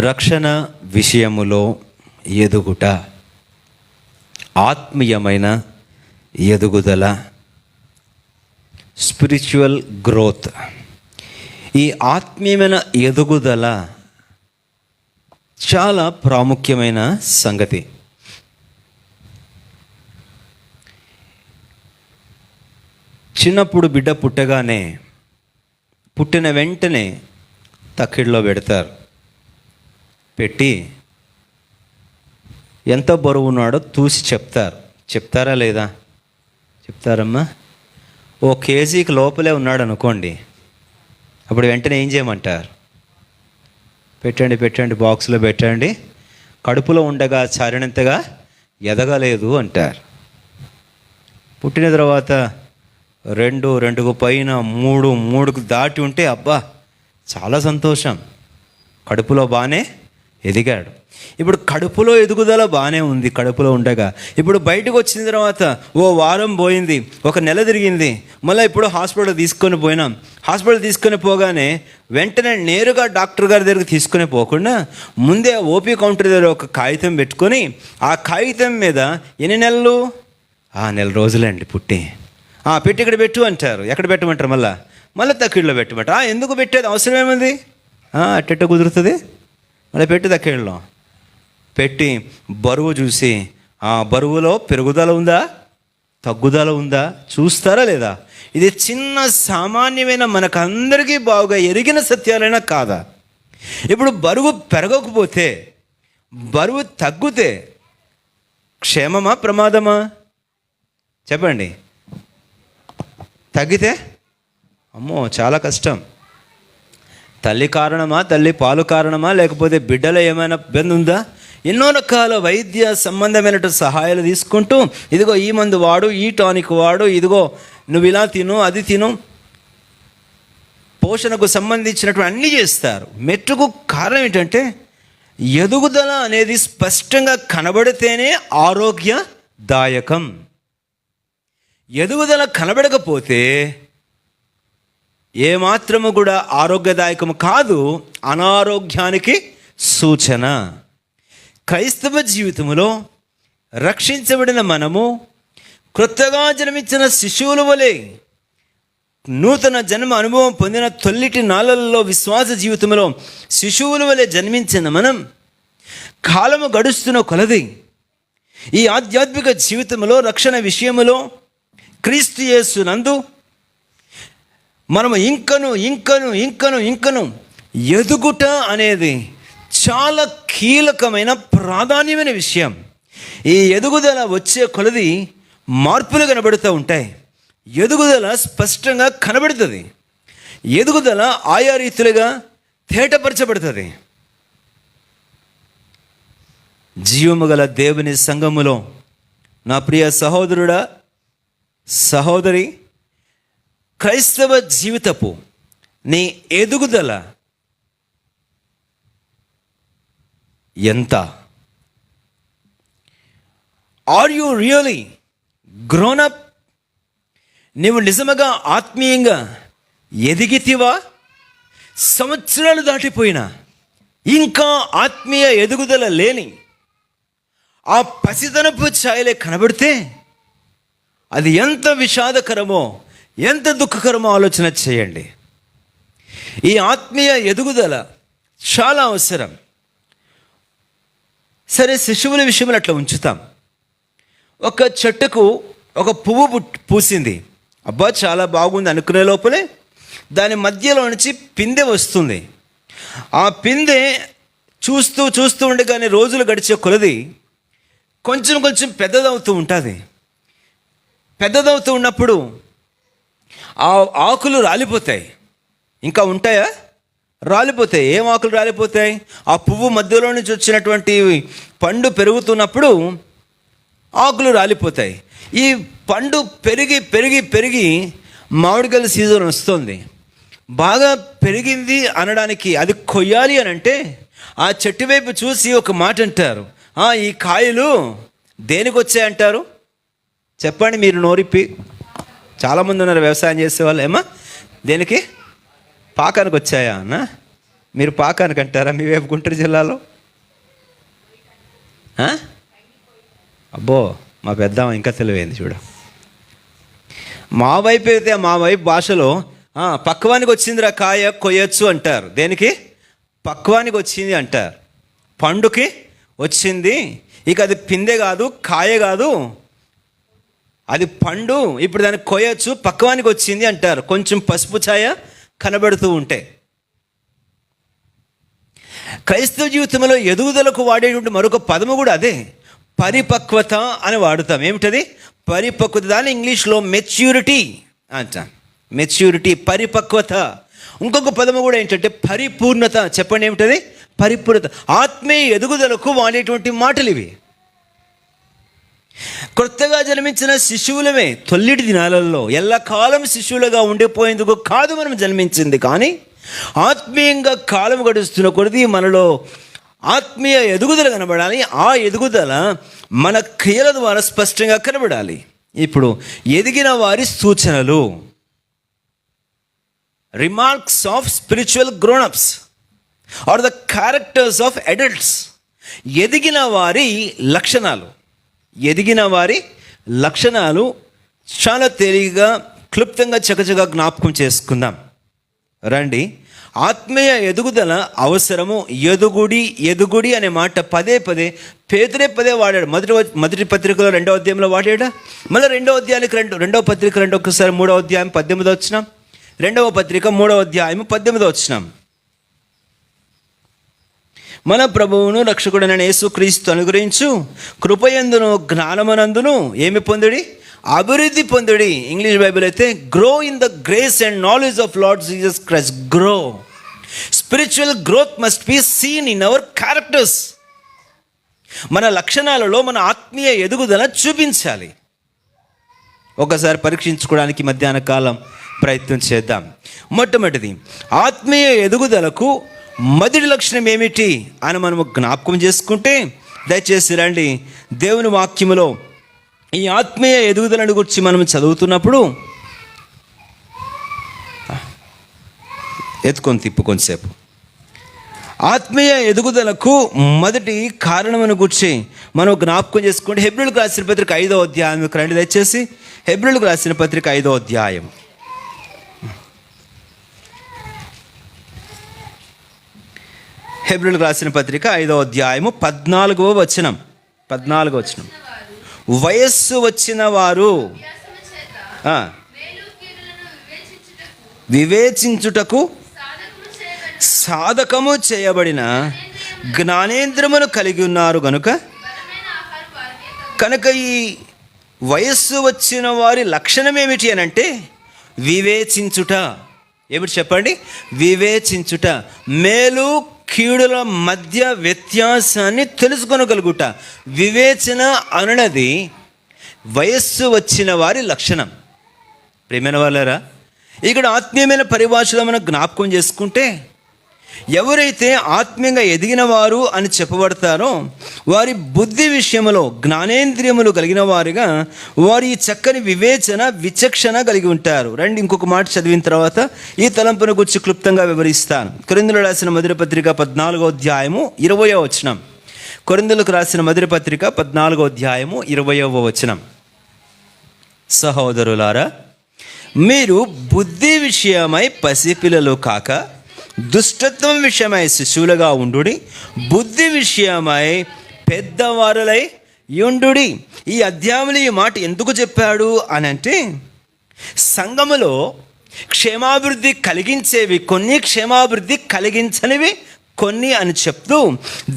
రక్షణ విషయములో ఎదుగుట, ఆత్మీయమైన ఎదుగుదల, స్పిరిచువల్ గ్రోత్. ఈ ఆత్మీయమైన ఎదుగుదల చాలా ప్రాముఖ్యమైన సంగతి. చిన్నప్పుడు బిడ్డ పుట్టగానే, పుట్టిన వెంటనే తక్కిడిలో పెడతారు. పెట్టి ఎంత బరువు ఉన్నాడో చూసి చెప్తారా లేదా? చెప్తారమ్మా. ఓ కేజీకి లోపలే ఉన్నాడు అనుకోండి, అప్పుడు వెంటనే ఏం చేయమంటారు? పెట్టండి బాక్స్లో పెట్టండి, కడుపులో ఉండగా చారినంతగా ఎదగలేదు అంటారు. పుట్టిన తర్వాత 2కు పైన 3కు దాటి ఉంటే అబ్బా చాలా సంతోషం, కడుపులో బాగానే ఎదిగాడు. ఇప్పుడు కడుపులో ఎదుగుదల బాగానే ఉంది కడుపులో ఉండగా. ఇప్పుడు బయటకు వచ్చిన తర్వాత ఓ వారం పోయింది, 1 నెల తిరిగింది, మళ్ళీ ఇప్పుడు హాస్పిటల్ తీసుకొని పోయినాం. హాస్పిటల్ తీసుకొని పోగానే వెంటనే నేరుగా డాక్టర్ గారి దగ్గరికి తీసుకొని పోకుండా ముందే ఓపీ కౌంటర్ దగ్గర ఒక కాగితం పెట్టుకొని, ఆ కాగితం మీద ఎన్ని నెలలు? నెల రోజులండి పుట్టి. పెట్టి ఇక్కడ పెట్టు అంటారు. ఎక్కడ పెట్టమంటారు? మళ్ళీ తక్కిడిలో పెట్టమంటారు. ఎందుకు పెట్టేది? అవసరం ఏముంది? అట్టెట్ట కుదురుతుంది? మళ్ళీ పెట్టి తక్కిడిలో పెట్టి బరువు చూసి, బరువులో పెరుగుదల ఉందా తగ్గుదల ఉందా చూస్తారా లేదా? ఇది చిన్న సామాన్యమైన మనకందరికీ బాగా ఎరిగిన సత్యాలైనా కాదా? ఇప్పుడు బరువు పెరగకపోతే, బరువు తగ్గితే క్షేమమా ప్రమాదమా? చెప్పండి. తగ్గితే అమ్మో చాలా కష్టం. తల్లి కారణమా, తల్లి పాలు కారణమా, లేకపోతే బిడ్డలో ఏమైనా ఇబ్బంది ఉందా? ఎన్నో రకాల వైద్య సంబంధమైన సహాయాలు తీసుకుంటూ, ఇదిగో ఈ మందు వాడు, ఈ టానిక్ వాడు, ఇదిగో నువ్వు ఇలా తిను, అది తిను, పోషణకు సంబంధించినటువంటి అన్నీ చేస్తారు. మెట్టుకు కారణం ఏంటంటే ఎదుగుదల అనేది స్పష్టంగా కనబడితేనే ఆరోగ్యదాయకం. ఎదుగుదల కనబడకపోతే ఏమాత్రము కూడా ఆరోగ్యదాయకం కాదు, అనారోగ్యానికి సూచన. క్రైస్తవ జీవితంలో రక్షించబడిన మనము క్రొత్తగా జన్మించిన శిశువుల వలె, నూతన జన్మ అనుభవం పొందిన తొల్లిటి నాళ్ళల్లో విశ్వాస జీవితంలో శిశువుల వలె జన్మించిన మనం కాలము గడుస్తున్న కొలది ఈ ఆధ్యాత్మిక జీవితంలో, రక్షణ విషయములో క్రీస్తు యేసునందు మనము ఇంకను ఎదుగుట అనేది చాలా కీలకమైన ప్రాధాన్యమైన విషయం. ఈ ఎదుగుదల వచ్చే కొలది మార్పులు కనబడుతూ ఉంటాయి. ఎదుగుదల స్పష్టంగా కనబడుతుంది. ఎదుగుదల ఆయా రీతులుగా తేటపరచబడుతుంది. జీవము గల దేవుని సంఘములో నా ప్రియ సహోదరుడా, సహోదరి, క్రైస్తవ జీవితపు నీ ఎదుగుదల ఎంత? Are you really grown up? నీవు నిజముగా ఆత్మీయంగా ఎదిగితివా? సంవత్సరాలు దాటిపోయినా ఇంకా ఆత్మీయ ఎదుగుదల లేని ఆ పసితనపు ఛాయలే కనబడితే అది ఎంత విషాదకరమో, ఎంత దుఃఖకరమో ఆలోచన చేయండి. ఈ ఆత్మీయ ఎదుగుదల చాలా అవసరం. సరే, శిశువుల విషయంలో అట్లా ఉంచుతాం. ఒక చెట్టుకు ఒక పువ్వు పూసింది, అబ్బా చాలా బాగుంది అనుకునే లోపలే దాని మధ్యలో నుంచి పిందె వస్తుంది. ఆ పిందె చూస్తూ ఉండగానే రోజులు గడిచే కొలది కొంచెం పెద్దదవుతూ ఉంటుంది. పెద్దదవుతూ ఉన్నప్పుడు ఆ ఆకులు రాలిపోతాయి. ఇంకా ఉంటాయా? రాలిపోతాయి. ఏం ఆకులు రాలిపోతాయి? ఆ పువ్వు మధ్యలో నుంచి వచ్చినటువంటి పండు పెరుగుతున్నప్పుడు ఆకులు రాలిపోతాయి. ఈ పండు పెరిగి మామిడికాయల సీజన్ వస్తుంది. బాగా పెరిగింది అనడానికి, అది కొయ్యాలి అని అంటే ఆ చెట్టు వైపు చూసి ఒక మాట అంటారు, ఈ కాయలు దేనికి వచ్చాయంటారు? చెప్పండి మీరు నోరిప్పి. చాలామంది ఉన్నారు వ్యవసాయం చేసేవాళ్ళు. ఏమా దేనికి? పాకానికి వచ్చాయా అన్న? మీరు పాకానికి అంటారా మీ వైపు గుంటూరు జిల్లాలో? అబ్బో, మా పెద్ద ఇంకా తెలివైంది చూడ. మా వైపు అయితే మా వైపు భాషలో పక్వానికి వచ్చిందిరా కాయ కొయ్యొచ్చు అంటారు. దేనికి? పక్వానికి వచ్చింది అంటారు. పండుకి వచ్చింది, ఇక అది పిందె కాదు, కాయ కాదు, అది పండు, ఇప్పుడు దాన్ని కొయ్యొచ్చు, పక్వానికి వచ్చింది అంటారు. కొంచెం పసుపు ఛాయ కనబడుతూ ఉంటే. క్రైస్తవ జీవితంలో ఎదుగుదలకు వాడేటువంటి మరొక పదము కూడా అదే, పరిపక్వత అని వాడుతాం. ఏమిటది? పరిపక్వత. దాన్ని ఇంగ్లీష్లో మెచ్యూరిటీ అంటాం. మెచ్యూరిటీ, పరిపక్వత. ఇంకొక పదము కూడా ఏంటంటే పరిపూర్ణత. చెప్పండి, ఏమిటది? పరిపూర్ణత. ఆత్మీయ ఎదుగుదలకు వాడేటువంటి మాటలు ఇవి. కొత్తగా జన్మించిన శిశువులమే తొల్లిటి దినాలలో ఎల్లకాలం శిశువులుగా ఉండిపోయేందుకు కాదు మనం జన్మించింది, కానీ ఆత్మీయంగా కాలం గడుస్తున్న కొద్దీ మనలో ఆత్మీయ ఎదుగుదల కనబడాలి. ఆ ఎదుగుదల మన క్రియల ద్వారా స్పష్టంగా కనబడాలి. ఇప్పుడు ఎదిగిన వారి సూచనలు, remarks of spiritual grownups are the characters of adults. ఎదిగిన వారి లక్షణాలు, ఎదిగిన వారి లక్షణాలు చాలా తేలికగా క్లుప్తంగా చకచగా జ్ఞాపకం చేసుకుందాం రండి. ఆత్మీయ ఎదుగుదల అవసరము. ఎదుగుడి అనే మాట పదే పదే వాడాడు. మొదటి పత్రికలో 2వ అధ్యాయంలో వాడాడా, మళ్ళీ 2వ అధ్యాయానికి 2వ పత్రిక 3వ అధ్యాయం 18వ వచనం, 2వ పత్రిక 3వ అధ్యాయం 18వ వచనం. మన ప్రభువును రక్షకుడైన యేసుక్రీస్తు అనుగ్రహించు కృపయందును జ్ఞానమనందును ఏమి పొందుడి? అభివృద్ధి పొందుడి. ఇంగ్లీష్ బైబిల్ అయితే grow in the grace and knowledge of lord Jesus Christ. Grow. Spiritual growth must be seen in our characters. మన లక్షణాలలో మన ఆత్మీయ ఎదుగుదల చూపించాలి. ఒకసారి పరీక్షించుకోవడానికి మధ్యాహ్న కాలం ప్రయత్నం చేద్దాం. మొట్టమొదటిది, ఆత్మీయ ఎదుగుదలకు మొదటి లక్షణం ఏమిటి అని మనము జ్ఞాపకం చేసుకుంటే, దయచేసి రండి, దేవుని వాక్యములో ఈ ఆత్మీయ ఎదుగుదలను గురించి మనం చదువుతున్నప్పుడు ఎత్తుకొని తిప్పు కొంతసేపు. ఆత్మీయ ఎదుగుదలకు మొదటి కారణమును గురించి మనం జ్ఞాపకం చేసుకుంటే హెబ్రీయులకు రాసిన పత్రిక 5వ అధ్యాయం రండి దయచేసి. హెబ్రీయులకు రాసిన పత్రిక 5వ అధ్యాయం. హెబ్రీయులకు రాసిన పత్రిక 5వ అధ్యాయము 14వ వచనం. వయస్సు వచ్చిన వారు వివేచించుటకు సాధకము చేయబడిన జ్ఞానేంద్రమును కలిగి ఉన్నారు కనుక ఈ వయస్సు వచ్చిన వారి లక్షణం ఏమిటి అని అంటే వివేచించుట. ఏమిటి చెప్పండి? వివేచించుట. మేలు కీడుల మధ్య వ్యత్యాసాన్ని తెలుసుకొనగలుగుట. వివేచన అనున్నది వయస్సు వచ్చిన వారి లక్షణం. ప్రియమైన వాళ్ళారా, ఇక్కడ ఆత్మీయమైన పరిభాషలో మనం జ్ఞాపకం చేసుకుంటే, ఎవరైతే ఆత్మీయంగా ఎదిగిన వారు అని చెప్పబడతారో వారి బుద్ధి విషయంలో జ్ఞానేంద్రియములు కలిగిన వారుగా వారి చక్కని వివేచన విచక్షణ కలిగి ఉంటారు. రండి, ఇంకొక మాట చదివిన తర్వాత ఈ తలంపును గురించి క్లుప్తంగా వివరిస్తాను. కొరింథీయులకు రాసిన మొదటి పత్రిక 14వ అధ్యాయము 20వ వచనం. కొరింథీయులకు రాసిన మొదటి పత్రిక 14వ అధ్యాయము 20వ వచనం. సహోదరులారా, మీరు బుద్ధి విషయమై పసిపిల్లలు కాక దుష్టత్వం విషయమై శిశువులుగా ఉండుడి, బుద్ధి విషయమై పెద్దవారులై యుండుడి. ఈ అధ్యాయంలో ఈ మాట ఎందుకు చెప్పాడు అని అంటే, సంఘములో క్షేమాభివృద్ధి కలిగించేవి కొన్ని, క్షేమాభివృద్ధి కలిగించనివి కొన్ని అని చెప్తూ,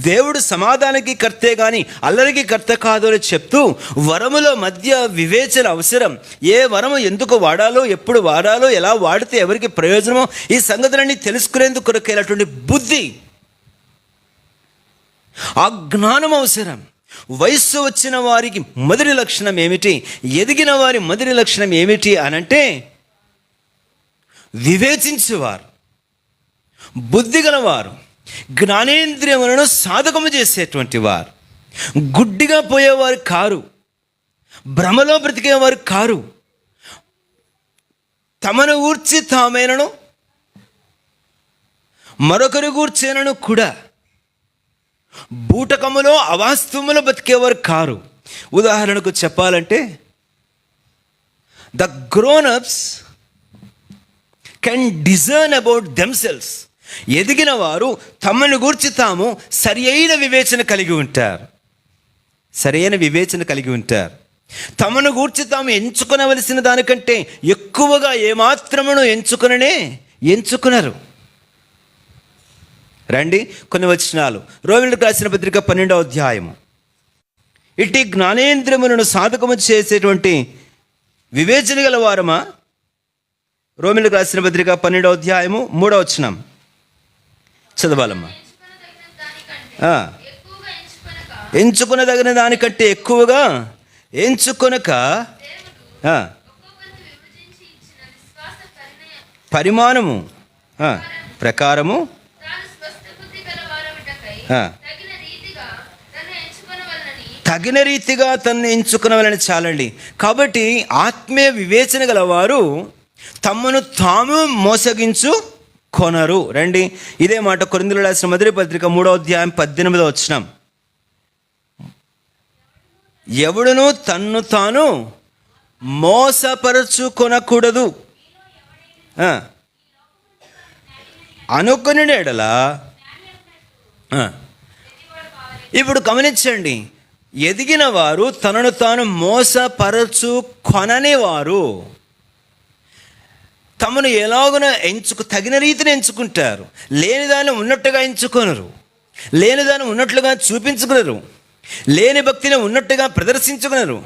దేవుడు సమాధానానికి కర్తే కానీ అల్లరికి కర్త కాదు అని చెప్తూ, వరముల మధ్య వివేచన అవసరం. ఏ వరము ఎందుకు వాడాలో, ఎప్పుడు వాడాలో, ఎలా వాడితే ఎవరికి ప్రయోజనమో, ఈ సంగతులన్నీ తెలుసుకునేందుకు కొరకేలాంటి బుద్ధి, ఆ జ్ఞానం అవసరం. వయస్సు వచ్చిన వారికి మొదటి లక్షణం ఏమిటి? ఎదిగిన వారి మొదటి లక్షణం ఏమిటి అనంటే వివేచించేవారు, బుద్ధి గలవారు, జ్ఞానేంద్రియములను సాధకము చేసేటువంటి వారు, గుడ్డిగా పోయేవారు కారు, భ్రమలో బ్రతికేవారు కారు, తమను ఊర్చి తామేనను మరొకరి గూర్చేనను కూడా బూటకములో అవాస్తవములో బతికేవారు కారు. ఉదాహరణకు చెప్పాలంటే, the grown-ups can discern about themselves. ఎదిగిన వారు తమను గూర్చి తాము సరి అయిన వివేచన కలిగి ఉంటారు. సరైన వివేచన కలిగి ఉంటారు. తమను గూర్చి తాము ఎంచుకొనవలసిన దానికంటే ఎక్కువగా ఏమాత్రమును ఎంచుకునరు. రండి కొన్ని వచనాలు. రోమీయులకు రాసిన పత్రిక 12వ అధ్యాయము. ఇట్టి జ్ఞానేంద్రియములను సాధకము చేసేటువంటి వివేచన గల వారమా? రోమీయులకు రాసిన పత్రిక 12వ అధ్యాయము 3వ వచనం చదవాలమ్మా. ఎంచుకునదగిన దానికంటే ఎక్కువగా ఎంచుకొనక పరిమాణము ప్రకారము తగిన రీతిగా తన్ను ఎంచుకునవలని. చాలండి. కాబట్టి ఆత్మీయ వివేచన గలవారు తమను తాము మోసగించు కొనరు. రండి, ఇదే మాట కొరింథీయులకు రాసిన మొదటి పత్రిక 3వ అధ్యాయం 18వ వచనం. ఎవడును తన్ను తాను మోసపరచుకొనకూడదు అనుకుని ఎడలా. ఇప్పుడు గమనించండి, ఎదిగిన వారు తనను తాను మోసపరచుకొనని వారు తమను ఎలాగున తగిన రీతిని ఎంచుకుంటారు. లేని దాన్ని ఉన్నట్టుగా ఎంచుకొనరు. లేని దాన్ని ఉన్నట్లుగా చూపించుకునరు. లేని భక్తిని ఉన్నట్టుగా ప్రదర్శించుకునరు.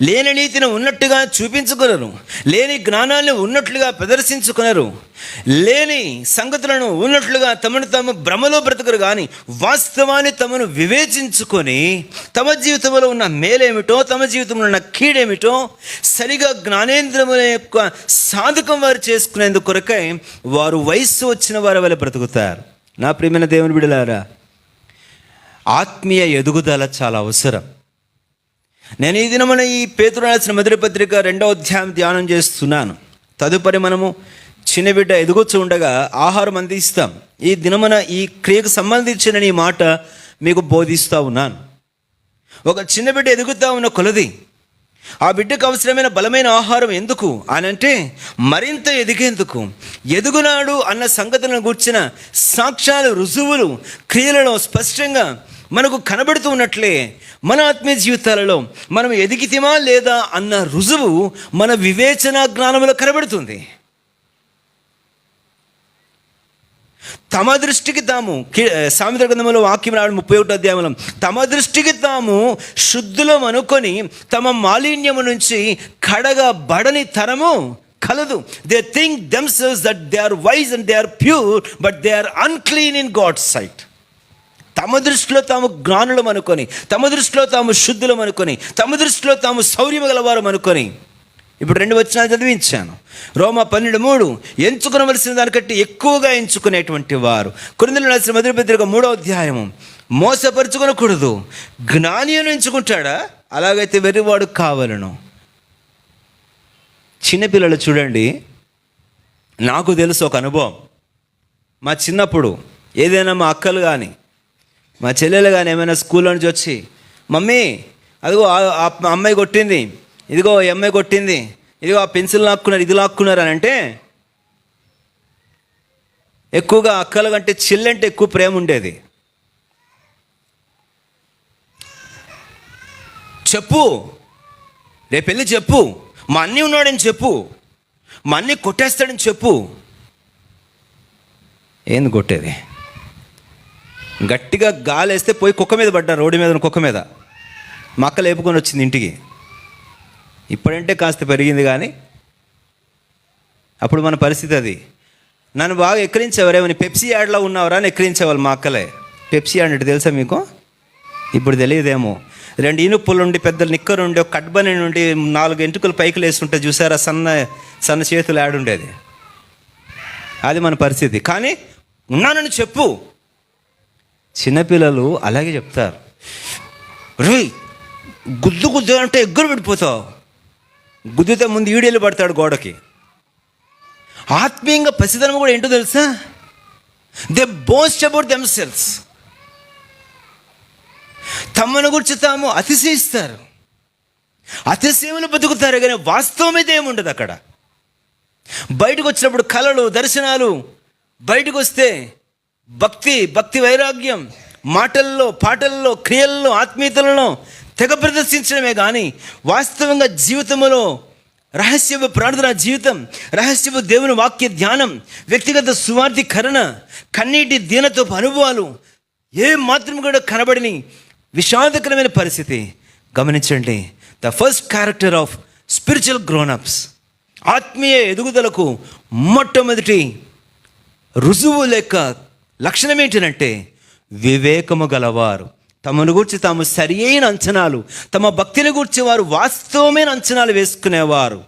లేని నీతిని ఉన్నట్టుగా చూపించుకునరు. లేని జ్ఞానాన్ని ఉన్నట్లుగా ప్రదర్శించుకునరు. లేని సంగతులను ఉన్నట్లుగా తమను తాము భ్రమలో బ్రతుకురు. కానీ వాస్తవాన్ని తమను వివేచించుకొని తమ జీవితంలో ఉన్న మేలేమిటో, తమ జీవితంలో ఉన్న కీడేమిటో సరిగా జ్ఞానేంద్రియముల యొక్క సాధకం వారు చేసుకునేందుకు కొరకై వారు వయస్సు వచ్చిన వారి వల్ల బ్రతుకుతారు. నా ప్రియమైన దేవుని బిడ్డలారా, ఆత్మీయ ఎదుగుదల చాలా అవసరం. నేను ఈ దినమున ఈ పేతురు రాసిన మొదటి పత్రిక 2వ అధ్యాయం ధ్యానం చేస్తున్నాను. తదుపరి మనము చిన్న బిడ్డ ఎదుగుతూ ఉండగా ఆహారం అందిస్తాం. ఈ దినమున ఈ క్రియకు సంబంధించిన ఈ మాట మీకు బోధిస్తూ ఉన్నాను. ఒక చిన్న బిడ్డ ఎదుగుతూ ఉన్న కొలది ఆ బిడ్డకు అవసరమైన బలమైన ఆహారం ఎందుకు అనంటే మరింత ఎదిగేందుకు. ఎదుగునాడు అన్న సంగతులను గూర్చిన సాక్ష్యాలు, రుజువులు క్రియలలో స్పష్టంగా మనకు కనబడుతూ ఉన్నట్లే మన ఆత్మీయ జీవితాలలో మనం ఎదిగితేమా లేదా అన్న రుజువు మన వివేచన జ్ఞానంలో కనబడుతుంది. తమ దృష్టికి తాము, సామెతల గ్రంథంలో వాక్యం రావడం 31వ అధ్యాయంలో, తమ దృష్టికి తాము శుద్ధులం అనుకొని తమ మాలిన్యము నుంచి కడగబడని తరము కలదు. They think themselves that they are wise and they are pure but they are unclean in God's sight. తమ దృష్టిలో తాము జ్ఞానులం అనుకొని, తమ దృష్టిలో తాము శుద్ధులం అనుకొని, తమ దృష్టిలో తాము శౌర్యము గలవారం అనుకొని. ఇప్పుడు 2 వచనాలు చదివించాను. రోమా 12:3 ఎంచుకునవలసిన దానికంటే ఎక్కువగా ఎంచుకునేటువంటి వారు. కొరింథీయులకు రాసిన మొదటి పత్రిక 3వ అధ్యాయము. మోసపరుచుకొనకూడదు. జ్ఞాని అని ఎంచుకుంటాడా? అలాగైతే వెర్రివాడు కావాలను. చిన్నపిల్లలు చూడండి, నాకు తెలుసు ఒక అనుభవం. మా చిన్నప్పుడు ఏదైనా మా అక్కలు కానీ మా చెల్లెలు కానీ ఏమైనా స్కూల్లో నుంచి వచ్చి, మమ్మీ అదిగో ఆ అమ్మాయి కొట్టింది, ఇదిగో ఈ అమ్మాయి కొట్టింది, ఇదిగో ఆ పెన్సిల్ లాక్కున్నారు, ఇది లాక్కున్నారు అని అంటే ఎక్కువగా అక్కల కంటే చెల్లంటే ఎక్కువ ప్రేమ ఉండేది. చెప్పు, రేపు వెళ్ళి చెప్పు, మా అన్నీ ఉన్నాడని చెప్పు, మా అన్నీ కొట్టేస్తాడని చెప్పు. ఏంది కొట్టేది? గట్టిగా గాలేస్తే పోయి కుక్క మీద పడ్డా, రోడ్డు మీద కుక్క మీద. మా అక్క లేపుకొని వచ్చింది ఇంటికి. ఇప్పుడంటే కాస్త పెరిగింది, కానీ అప్పుడు మన పరిస్థితి అది. నన్ను బాగా ఎక్కిరించేవారేమని, పెప్సీ యాడ్లో ఉన్నవరా అని ఎక్కిరించేవాళ్ళు మా అక్కలే. పెప్సీ యాడ్ అంటే తెలుసా మీకు? ఇప్పుడు తెలియదేమో. 2 ఈనుపులు ఉండి, పెద్ద నిక్కరు ఉండి, ఒక కట్బని నుండి 4 ఎంటుకలు పైకి లేస్తుంటే చూసారా, సన్న చేతులు యాడ్ ఉండేది. అది మన పరిస్థితి. కానీ ఉన్నానని చెప్పు. చిన్నపిల్లలు అలాగే చెప్తారు. గుద్దు అంటే ఎగ్గురు పడిపోతావు. గుద్దితే ముందు ఈడేళ్ళు పడతాడు గోడకి. ఆత్మీయంగా పసితనం కూడా ఏంటో తెలుసా? They boast about themselves. తమను గురించి తాము అతిశయిస్తారు, అతిశయములు బతుకుతారు, కానీ వాస్తవం అయితే ఏముండదు అక్కడ. బయటకు వచ్చినప్పుడు కళలు, దర్శనాలు, బయటకు వస్తే భక్తి వైరాగ్యం, మాటల్లో, పాటల్లో, క్రియల్లో, ఆత్మీయతలలో తెగ ప్రదర్శించడమే కానీ వాస్తవంగా జీవితంలో రహస్యపు ప్రార్థన జీవితం, రహస్యపు దేవుని వాక్య ధ్యానం, వ్యక్తిగత సువార్థీకరణ, కన్నీటి దీనత్వపు అనుభవాలు ఏ మాత్రం కూడా కనబడని విషాదకరమైన పరిస్థితి. గమనించండి, the first character of spiritual grown-ups, ఆత్మీయ ఎదుగుదలకు మొట్టమొదటి రుజువు లేక లక్షణం ఏంటంటే వివేకము గలవారు. తమను గూర్చి తాము సరి అయిన అంచనాలు, తమ భక్తిని గూర్చి వారు వాస్తవమైన అంచనాలు వేసుకునేవారు,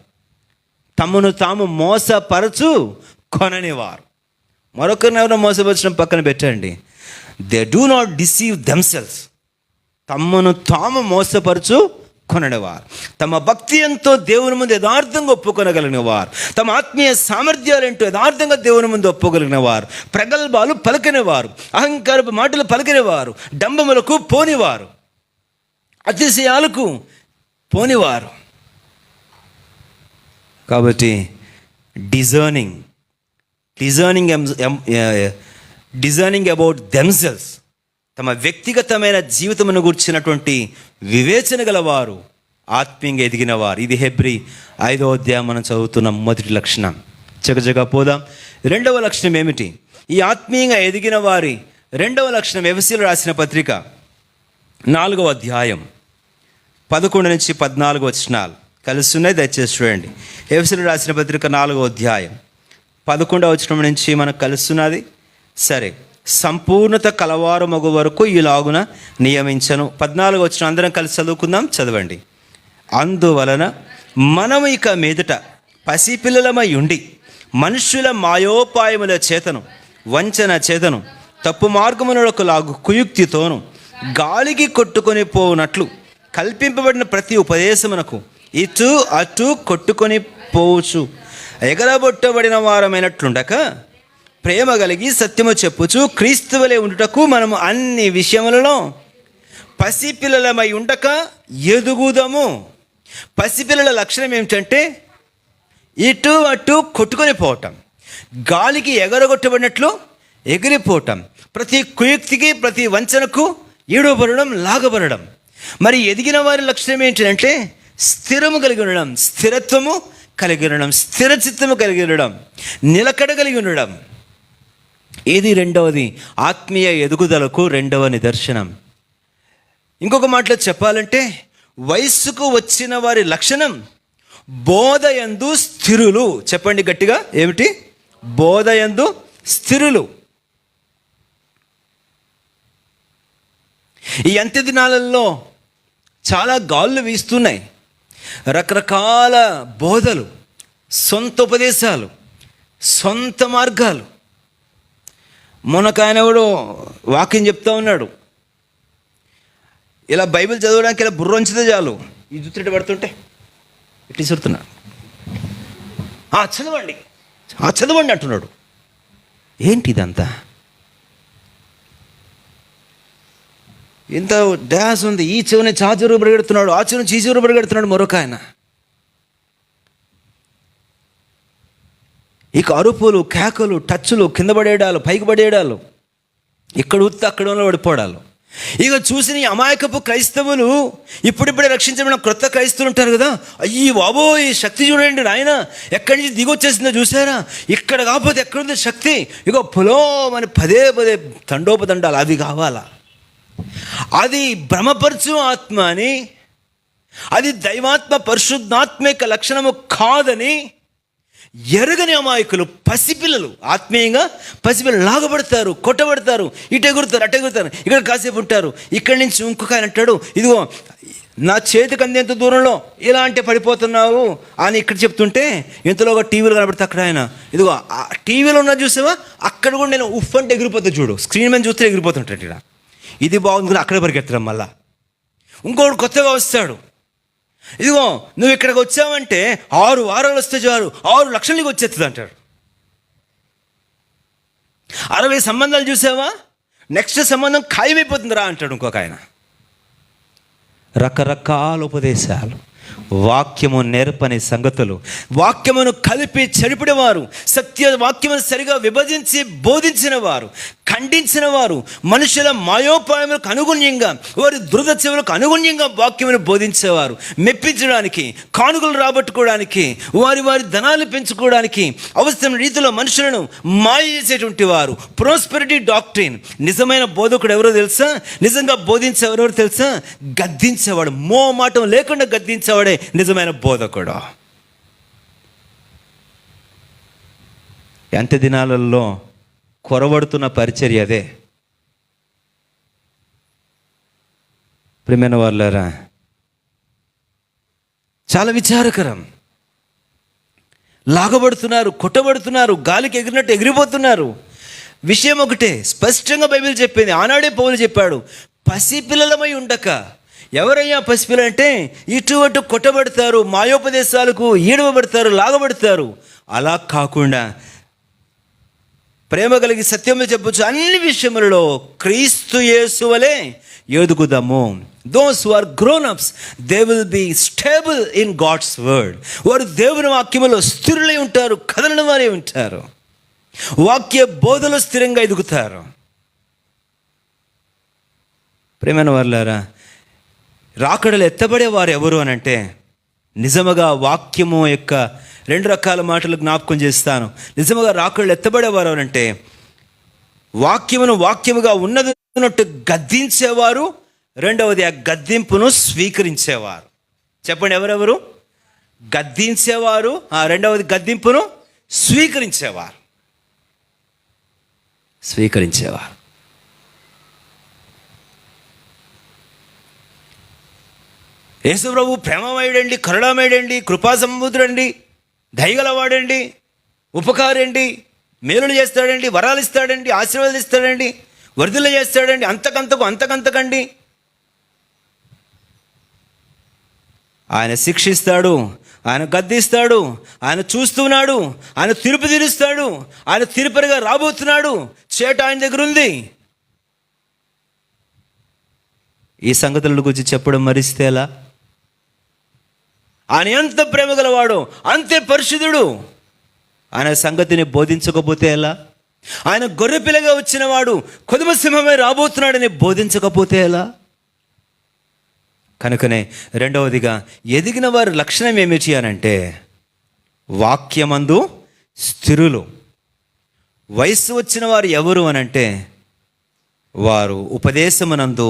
తమను తాము మోసపరచు కొననివారు. మరొకరిని ఎవరో మోసపరచడం పక్కన పెట్టండి. They do not deceive themselves. తమను తాము మోసపరచు కొననివారు, తమ భక్తి ఎంతో దేవుని ముందు యథార్థంగా ఒప్పుకొనగలిగిన వారు, తమ ఆత్మీయ సామర్థ్యాలు ఏంటో యథార్థంగా దేవుని ముందు ఒప్పుకోగలిగిన వారు, ప్రగల్భాలు పలికినవారు, అహంకారపు మాటలు పలికినవారు, డంబములకు పోనివారు, అతిశయాలకు పోనివారు. కాబట్టి డిజర్నింగ్ అబౌట్ దెమ్సెల్వ్స్, తమ వ్యక్తిగతమైన జీవితమును గుర్చినటువంటి వివేచన గలవారు, ఆత్మీయంగా ఎదిగిన వారు. ఇది హెబ్రీ 5వ అధ్యాయం మనం చదువుతున్న మొదటి లక్షణం. చకచకా పోదాం. రెండవ లక్షణం ఏమిటి? ఈ ఆత్మీయంగా ఎదిగిన వారి రెండవ లక్షణం ఎఫెసీయులకు రాసిన పత్రిక 4వ అధ్యాయం 11 నుంచి 14 వచనాలు కలిసి ఉన్నాయి, దయచేసి చూడండి. ఎఫెసీయులకు రాసిన పత్రిక 4వ అధ్యాయం 11వ వచనం నుంచి మనకు కలుస్తున్నది. సరే, సంపూర్ణత కలవారు మగు వరకు ఇలాగున నియమించను. 14 వచనం అందరం కలిసి చదువుకుందాం, చదవండి. అందువలన మనం ఇక మీదట పసిపిల్లలమై ఉండి మనుష్యుల మాయోపాయముల చేతను, వంచన చేతను, తప్పు మార్గమునకు లాగు కుయుక్తితోను గాలికి కొట్టుకొని పోనట్లు కల్పింపబడిన ప్రతి ఉపదేశమునకు ఇటు అటు కొట్టుకొని పోవచ్చు ఎగరబొట్టబడిన వారమైనట్లుండక ప్రేమ కలిగి సత్యము చెప్పుచు క్రీస్తు వలె ఉండుటకు మనము అన్ని విషయములలో పసిపిల్లలమై ఉండక ఎదుగుదము. పసిపిల్లల లక్షణం ఏమిటంటే ఇటు అటు కొట్టుకొని పోవటం, గాలికి ఎగరగొట్టబడినట్లు ఎగిరిపోవటం, ప్రతి కుయుక్తికి, ప్రతి వంచనకు ఈడబడడం, లాగబడడం. మరి ఎదిగిన వారి లక్షణం ఏంటంటే స్థిరము కలిగి ఉండడం, స్థిరత్వము కలిగి ఉండడం, స్థిరచిత్తము కలిగి ఉండడం, నిలకడ కలిగి ఉండడం. ఇది రెండవది, ఆత్మీయ ఎదుగుదలకు రెండవ నిదర్శనం. ఇంకొక మాటలో చెప్పాలంటే వయస్సుకు వచ్చిన వారి లక్షణం బోధయందు స్థిరులు. చెప్పండి గట్టిగా, ఏమిటి? బోధయందు స్థిరులు. ఈ అంత్య దినాలలో చాలా గాళ్ళు వీస్తున్నాయి, రకరకాల బోధలు, సొంత ఉపదేశాలు, సొంత మార్గాలు. మొన్నకాయన ఎవడో వాక్యం చెప్తా ఉన్నాడు, ఇలా బైబిల్ చదవడానికి ఇలా బుర్ర ఉంచితే చాలు, ఈ జుత్తిట పడుతుంటే ఇట్లా చెప్తున్నాడు, చదవండి చదవండి అంటున్నాడు. ఏంటి ఇదంతా? ఇంత డ్యాస్ ఉంది. ఈ చెవుని చాచెరువు పరిగెడుతున్నాడు, ఆ చెవుని చీచెరువు పరిగెడుతున్నాడు మరొక ఆయన. ఇక అరుపులు, కేకలు, టచ్లు, కింద పడేయడాలు, పైకి పడేయడాలు, ఇక్కడ ఉత్త అక్కడ పడిపోవడాలు. ఇక చూసిన ఈ అమాయకపు క్రైస్తవులు, ఇప్పుడిప్పుడే రక్షించబడిన క్రొత్త క్రైస్తవులు ఉంటారు కదా, అయ్యి బాబో ఈ శక్తి చూడండి నాయన, ఎక్కడి నుంచి దిగొచ్చేసిందో చూసారా, ఇక్కడ కాకపోతే ఎక్కడుంది శక్తి, ఇగో పులోమని పదే పదే తండోపతండాలు, అవి కావాలా? అది భ్రమపరచు ఆత్మ అని, అది దైవాత్మ పరిశుద్ధాత్మిక లక్షణము కాదని ఎరగని అమాయకులు, పసిపిల్లలు, ఆత్మీయంగా పసిపిల్లలు లాగబడతారు, కొట్టబడతారు, ఇటు ఎగురుతారు, అటు ఎగురుతారు, ఇక్కడ కాసేపు ఉంటారు, ఇక్కడి నుంచి ఇంకొక ఆయన అంటాడు, ఇదిగో నా చేతికి అందేంత దూరంలో ఇలా అంటే పడిపోతున్నావు అని ఇక్కడ చెప్తుంటే, ఇంతలో ఒక టీవీలో కనబడితే అక్కడ ఆయన, ఇదిగో ఆ టీవీలో ఉన్న చూసావా, అక్కడ కూడా నేను ఉఫ్ అంటే ఎగిరిపోతా చూడు, స్క్రీన్ మీద చూస్తే ఎగిరిపోతుంటాడు. ఇక్కడ ఇది బాగుంది, అక్కడే పరిగెత్తడం. మళ్ళా ఇంకోటి కొత్తగా వస్తాడు, ఇదిగో నువ్వు ఇక్కడికి వచ్చావంటే 6 వారాలు వస్తే చాలు 6 లక్షలకి వచ్చేస్తుంది అంటాడు. 60 సంబంధాలు చూసావా, నెక్స్ట్ సంబంధం ఖాయమైపోతుందిరా అంటాడు ఇంకొక ఆయన. రకరకాల ఉపదేశాలు, వాక్యము నేర్పని సంగతులు, వాక్యమును కలిపి చెరిపినవారు, సత్య వాక్యమును సరిగా విభజించి బోధించిన వారు, ఖండించిన వారు, మనుషుల మాయోపాయములకు అనుగుణ్యంగా, వారి దురద చెవులకు అనుగుణ్యంగా వాక్యమును బోధించేవారు, మెప్పించడానికి, కానుకలు రాబట్టుకోవడానికి, వారి ధనాలు పెంచుకోవడానికి అవసరమైన రీతిలో మనుషులను మాయ చేసేటువంటి వారు. Prosperity doctrine. నిజమైన బోధకుడు ఎవరో తెలుసా? నిజంగా బోధించేవారు ఎవరో తెలుసా? గద్దించేవాడు, మోమాటం లేకుండా గద్దించేవాడే నిజమైన బోధకుడు. ఎంత దినాలలో కొరవడుతున్న పరిచర్య అదే. ప్రియమైన వాళ్ళారా, చాలా విచారకరం. లాగబడుతున్నారు, కొట్టబడుతున్నారు, గాలికి ఎగిరినట్టు ఎగిరిపోతున్నారు. విషయం ఒకటే స్పష్టంగా బైబిల్ చెప్పింది. ఆనాడే పౌలు చెప్పాడు, పసిపిల్లలమై ఉండక. ఎవరయ్యా పసిపిల్లలు అంటే? ఇటు అటు కొట్టబడతారు, మాయోపదేశాలకు ఈడవబడతారు, లాగబడతారు. అలా కాకుండా ప్రేమ కలిగి సత్యము చెప్పొచ్చు. అన్ని విషయములలో క్రీస్తు యేసు వలె ఎదుగుదాము. Those who are grown ups they will be stable in God's word. వారు దేవుని వాక్యములో స్థిరులై ఉంటారు, కదలని వారే ఉంటారు, వాక్య బోధలో స్థిరంగా ఎదుగుతారు. ప్రేమైన వాళ్ళారా, రాకడలు ఎత్తబడే వారు ఎవరు అని అంటే, నిజముగా వాక్యము యొక్క 2 రకాల మాటలు జ్ఞాపకం చేస్తాను. నిజముగా రాకడలు ఎత్తబడేవారు అంటే, వాక్యమును వాక్యముగా ఉన్నట్టు గద్దించేవారు, రెండవది ఆ గద్దింపును స్వీకరించేవారు. చెప్పండి, ఎవరెవరు? గద్దించేవారు, రెండవది గద్దింపును స్వీకరించేవారు. యేసు ప్రభు ప్రేమమయుడండి, కరుణామయుడండి, కృపా సముద్రుడండి, దయగలవాడండి, ఉపకారండి, మేలులు చేస్తాడండి, వరాలు ఇస్తాడండి, ఆశీర్వాదాలు ఇస్తాడండి, వర్ధులు చేస్తాడండి, అంతకంతకండి. ఆయన శిక్షిస్తాడు, ఆయన గద్దిస్తాడు, ఆయన చూస్తున్నాడు, ఆయన తీర్పు తీరుస్తాడు, ఆయన తీర్పరిగా రాబోతున్నాడు. చేట ఆయన దగ్గర ఉంది. ఈ సంగతుల గురించి చెప్పడం మరిస్తే ఎలా? ఆయన ఎంత ప్రేమ గలవాడో అంతే పరిశుద్ధుడు. ఆయన సంగతిని బోధించకపోతే ఎలా? ఆయన గొర్రెపిల్లగా వచ్చిన వాడు కొదుమ సింహమే రాబోతున్నాడని బోధించకపోతే ఎలా? కనుకనే రెండవదిగా ఎదిగిన వారి లక్షణం ఏమిటి అనంటే, వాక్యమందు స్థిరులు. వయస్సు వచ్చిన వారు ఎవరు అనంటే, వారు ఉపదేశమునందు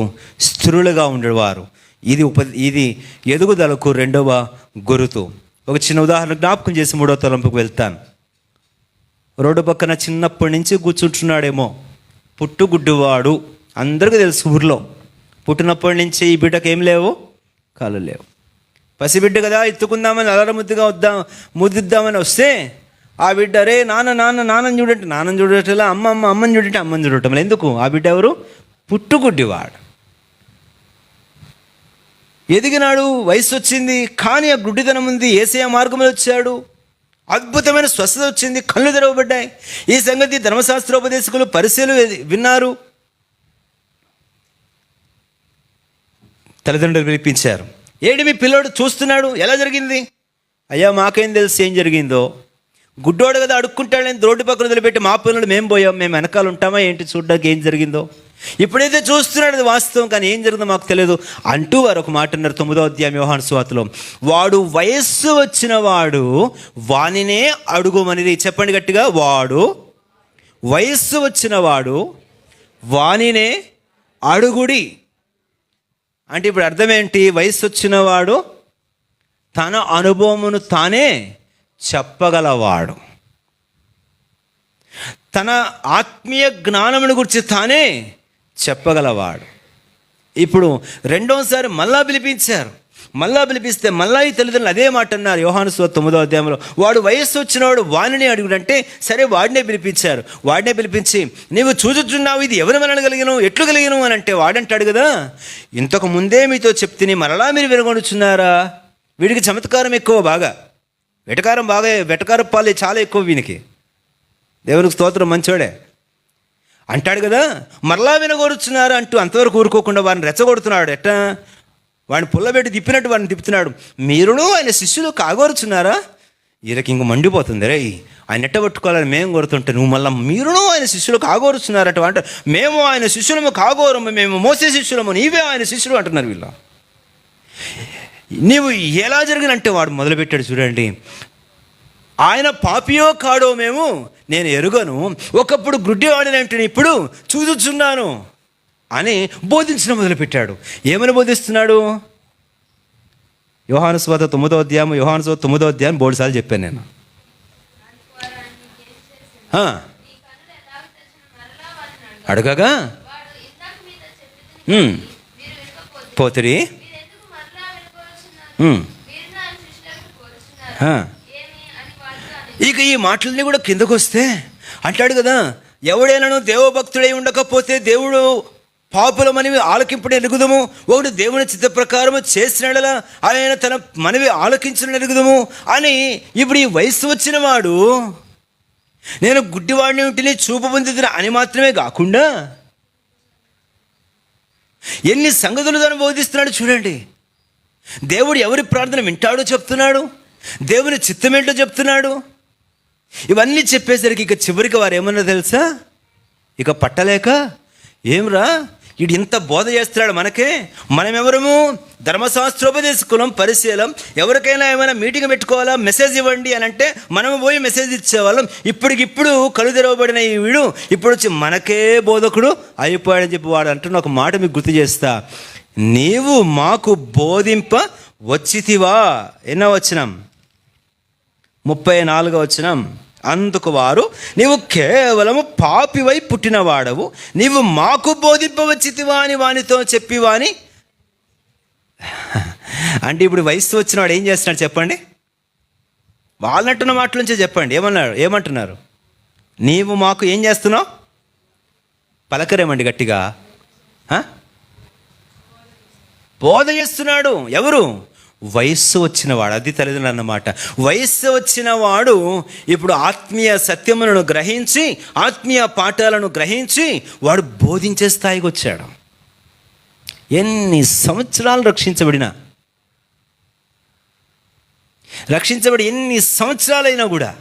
స్థిరులుగా ఉండేవారు. ఇది ఎదుగుదలకు రెండవ గురుతు. ఒక చిన్న ఉదాహరణ జ్ఞాపకం చేసి 3వ తలంపుకు వెళ్తాను. రోడ్డు పక్కన చిన్నప్పటి నుంచి కూర్చుంటున్నాడేమో, పుట్టుగుడ్డువాడు. అందరికీ తెలుసు ఊర్లో, పుట్టినప్పటి నుంచి ఈ బిడ్డకు ఏం లేవు, కాళ్ళు లేవు. పసిబిడ్డ కదా, ఎత్తుకుందామని అలరముద్దుగా ముద్దిద్దామని వస్తే ఆ బిడ్డ రే నాన్నని చూడండి, నాన్నని చూడటంలా, అమ్మని చూడంటే అమ్మని చూడటం. ఎందుకు? ఆ బిడ్డ ఎవరు? పుట్టుగుడ్డివాడు. ఎదిగినాడు, వయసు వచ్చింది, కానీ ఆ గుడ్డితనం ఉంది. యేసయ్య మార్గంలో వచ్చాడు, అద్భుతమైన స్వస్థత వచ్చింది, కళ్ళు తెరవబడ్డాయి. ఈ సంగతి ధర్మశాస్త్రోపదేశకులు, పరిశీలు విన్నారు. తల్లిదండ్రులు పిలిపించారు. ఏడి మీ పిల్లోడు చూస్తున్నాడు, ఎలా జరిగింది? అయ్యా మాకేం తెలుసు ఏం జరిగిందో, గుడ్డోడు కదా అడుక్కుంటాడని రోడ్డు పక్కన వదిలిపెట్టి మా పిల్లలు మేము పోయాం, మేము వెనకాల ఉంటామా ఏంటి చూడ్డానికి ఏం జరిగిందో? ఇప్పుడైతే చూస్తున్నాడు అది వాస్తవం, కానీ ఏం జరిగిందో మాకు తెలియదు అంటూ వారు ఒక మాట అన్నారు. 9వ అధ్యాయం యోహాను సువార్తలో, వాడు వయస్సు వచ్చిన వాడు వానినే అడుగుమనిది. చెప్పండి గట్టిగా, వాడు వయస్సు వచ్చిన వాడు వానినే అడుగుడి. అంటే ఇప్పుడు అర్థం ఏంటి? వయస్సు వచ్చిన వాడు తన అనుభవమును తానే చెప్పగలవాడు, తన ఆత్మీయ జ్ఞానమును గురించి తానే చెప్పగలవాడు. ఇప్పుడు రెండోసారి మళ్ళా పిలిపించారు. మళ్ళా పిలిపిస్తే మళ్ళా ఈ తల్లిదండ్రులు అదే మాట అన్నారు. యోహాను సువార్త 9వ అధ్యాయంలో, వాడు వయస్సు వచ్చినవాడు వానిని అడుగుడంటే సరే వాడినే పిలిపించారు. వాడినే పిలిపించి, నీవు చూచుచున్నావు, ఇది ఎవరు వినగలిగిను, ఎట్లు కలిగిను అని అంటే వాడంటాడు కదా, ఇంతకు ముందే మీతో చెప్తే మరలా మీరు వినగొడుచున్నారా? వీడికి చమత్కారం ఎక్కువ, బాగా వెటకారం పాలే చాలా ఎక్కువ వీనికి. దేవునికి స్తోత్రం, మంచోడే. అంటాడు కదా, మరలా వినగోరుచున్నారు అంటూ అంతవరకు ఊరుకోకుండా వారిని రెచ్చగొడుతున్నాడు. ఎట్టా? వాడిని పుల్లబెట్టి తిప్పినట్టు వాడిని తిప్పుతున్నాడు. మీరును ఆయన శిష్యులు కాగోరుచున్నారా? వీళ్ళకి ఇంక మండిపోతుంది, రే ఆయన ఎట్ట పట్టుకోవాలని మేము కోరుతుంటే నువ్వు మళ్ళీ మీరును ఆయన శిష్యులు కాగోరుచున్నారట అంటే, మేము ఆయన శిష్యులము కాగోరము, మేము మోసే శిష్యులము, నీవే ఆయన శిష్యులు అంటున్నారు వీళ్ళు. నీవు ఎలా జరిగినంటే వాడు మొదలుపెట్టాడు చూడండి, ఆయన పాపియో కాడో మేము నేను ఎరుగను, ఒకప్పుడు గుడ్డివాడినంటే ఇప్పుడు చూచుచున్నాను అని బోధించడం మొదలుపెట్టాడు. ఏమని బోధిస్తున్నాడు? యోహాను సువార్త 9వ అధ్యాయం, యోహాను సువార్త 9వ అధ్యాయం 3 సార్లు చెప్పాను నేను. అడగగా పోతిరి. ఇక ఈ మాటలన్నీ కూడా కిందకు వస్తే అంటాడు కదా, ఎవడైనాను దేవభక్తుడై ఉండకపోతే దేవుడు పాపుల మనవి ఆలకింపుడు ఎరుగుదము, ఒకడు దేవుని చిత్త ప్రకారము చేసిన ఆయన తన మనవి ఆలకించిన ఎరుగుదము అని. ఇప్పుడు ఈ వయసు వచ్చిన వాడు నేను గుడ్డివాడిని ఉంటేనే చూపు పొందిన అని మాత్రమే కాకుండా ఎన్ని సంగతులు దాన్ని బోధిస్తున్నాడు చూడండి. దేవుడు ఎవరి ప్రార్థన వింటాడో చెప్తున్నాడు, దేవుని చిత్తం ఏంటో చెప్తున్నాడు. ఇవన్నీ చెప్పేసరికి ఇక చివరికి వారు ఏమన్నా తెలుసా, ఇక పట్టలేక ఏమ్రా వీడు ఇంత బోధ చేస్తున్నాడు మనకే, మనమెవరము ధర్మశాస్త్రోపదేశకులం, పరిశీలం, ఎవరికైనా ఏమైనా మీటింగ్ పెట్టుకోవాలా, మెసేజ్ ఇవ్వండి అని అంటే మనము పోయి మెసేజ్ ఇచ్చేవాళ్ళం. ఇప్పటికిప్పుడు కళ్ళు తెరవబడిన ఈ వీడు ఇప్పుడు వచ్చి మనకే బోధకుడు అయిపోయాడని చెప్పి వాడు అంటున్న ఒక మాట మీకు గుర్తు చేస్తా, నీవు మాకు బోధింప వచ్చితివా. ఎన్నో వచనం? 34వ వచనం. అందుకు వారు, నీవు కేవలము పాపివై పుట్టినవాడవు, నీవు మాకు బోధింపవచ్చితివా అని వానితో చెప్పివాని. అంటే ఇప్పుడు వయసు వచ్చినవాడు ఏం చేస్తున్నాడు చెప్పండి? వాళ్ళంటున్న మాటల నుంచే చెప్పండి. ఏమంటున్నారు? నీవు మాకు ఏం చేస్తున్నావు? పలకరేమండి గట్టిగా. బోధ చేస్తున్నాడు. ఎవరు? వయస్సు వచ్చినవాడు. అది తల్లిదండ్రులు అన్నమాట. వయస్సు వచ్చిన వాడు ఇప్పుడు ఆత్మీయ సత్యములను గ్రహించి, ఆత్మీయ పాఠాలను గ్రహించి వాడు బోధించే స్థాయికి వచ్చాడు. ఎన్ని సంవత్సరాలు రక్షించబడి ఎన్ని సంవత్సరాలైనా కూడా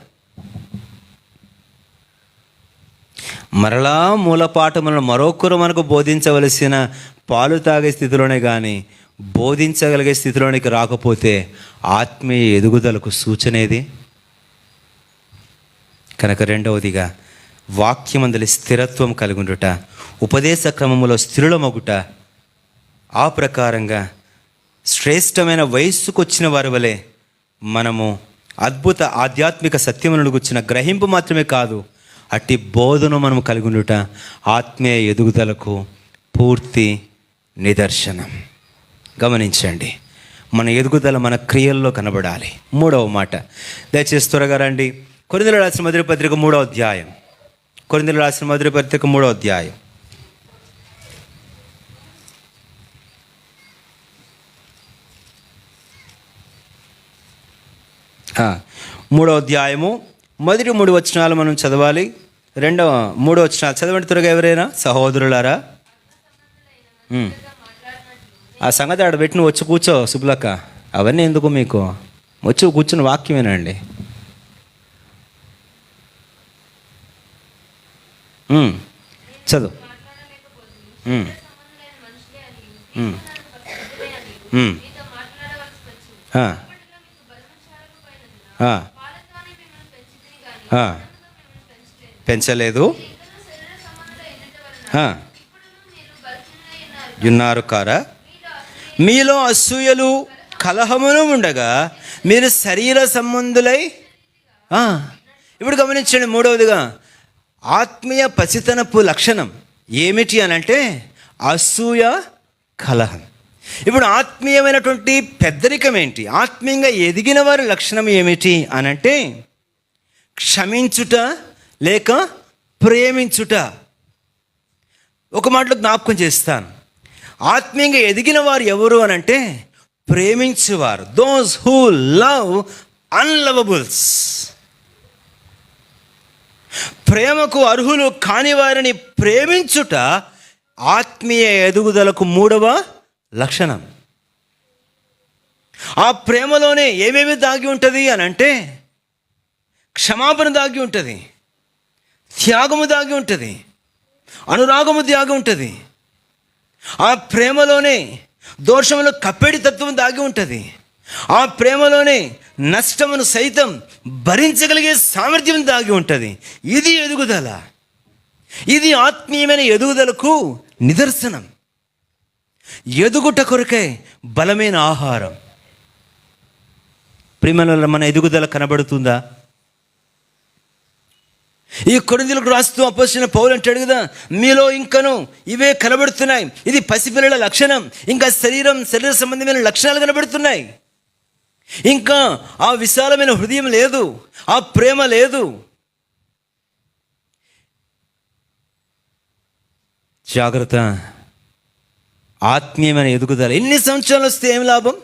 మరలా మూలపాఠములను మరొకరు మనకు బోధించవలసిన పాలు తాగే స్థితిలోనే కానీ బోధించగలిగే స్థితిలోనికి రాకపోతే ఆత్మీయ ఎదుగుదలకు సూచనేది. కనుక రెండవదిగా వాక్యమందలి స్థిరత్వం కలుగుండుట, ఉపదేశ క్రమములో స్థిరులమగుట, ఆ ప్రకారంగా శ్రేష్టమైన వయస్సుకు వచ్చిన వారి వలె మనము అద్భుత ఆధ్యాత్మిక సత్యములను గుర్చిన గ్రహింపు మాత్రమే కాదు, అట్టి బోధను మనం కలిగి ఉండుట ఆత్మీయ ఎదుగుదలకు పూర్తి నిదర్శనం. గమనించండి, మన ఎదుగుదల మన క్రియల్లో కనబడాలి. 3వ మాట దయచేసి త్వరగా రండి. కొరింథీయులకు రాసిన మొదటి పత్రిక 3వ అధ్యాయం. కొరింథీయులకు రాసిన మొదటి పత్రిక 3వ అధ్యాయం. మూడవ అధ్యాయము మొదటి 3 వచనాలు మనం చదవాలి. 3 వచనాలు చదవండి త్వరగా ఎవరైనా సహోదరులారా. ఆ సంగతి ఆడ పెట్టి నువ్వు వచ్చి కూర్చో సుబ్బులక్క, అవన్నీ ఎందుకు మీకు, వచ్చి కూర్చుని వాక్యమేనండి. చదువు. పెంచలేదు ఉన్నారు కారా? మీలో అసూయలు కలహములు ఉండగా మీరు శరీర సంబంధులై. ఇప్పుడు గమనించండి, 3వదిగా ఆత్మీయ పసితనపు లక్షణం ఏమిటి అని అంటే అసూయ, కలహం. ఇప్పుడు ఆత్మీయమైనటువంటి పెద్దరికం ఏంటి? ఆత్మీయంగా ఎదిగిన వారి లక్షణం ఏమిటి అని అంటే క్షమించుట లేక ప్రేమించుట. ఒక మాటలో జ్ఞాపకం చేస్తాను, ఆత్మీయంగా ఎదిగిన వారు ఎవరు అని అంటే ప్రేమించేవారు. Those who love unlovables. ప్రేమకు అర్హులు కాని వారిని ప్రేమించుట ఆత్మీయ ఎదుగుదలకు 3వ లక్షణం. ఆ ప్రేమలోనే ఏమేమి దాగి ఉంటుంది అని అంటే, క్షమాపణ దాగి ఉంటుంది, త్యాగము దాగి ఉంటుంది, అనురాగము దాగి ఉంటుంది. ఆ ప్రేమలోనే దోషములు కప్పెడి తత్వం దాగి ఉంటుంది. ఆ ప్రేమలోనే నష్టమును సైతం భరించగలిగే సామర్థ్యం దాగి ఉంటుంది. ఇది ఎదుగుదల. ఇది ఆత్మీయమైన ఎదుగుదలకు నిదర్శనం. ఎదుగుట కొరకే బలమైన ఆహారం. ప్రేమలో మన ఎదుగుదల కనబడుతుందా? ఈ కొరింథీయులకు రాస్తూ అపోస్తలుడైన పౌలు అంటాడు కదా, మీలో ఇంకను ఇవే కనబడుతున్నాయి. ఇది పసిపిల్లల లక్షణం. ఇంకా శరీర సంబంధమైన లక్షణాలు కనబడుతున్నాయి. ఇంకా ఆ విశాలమైన హృదయం లేదు, ఆ ప్రేమ లేదు. జాగ్రత్త. ఆత్మీయమైన ఎదుగుదల ఎన్ని సంవత్సరాలు వస్తే ఏం లాభం?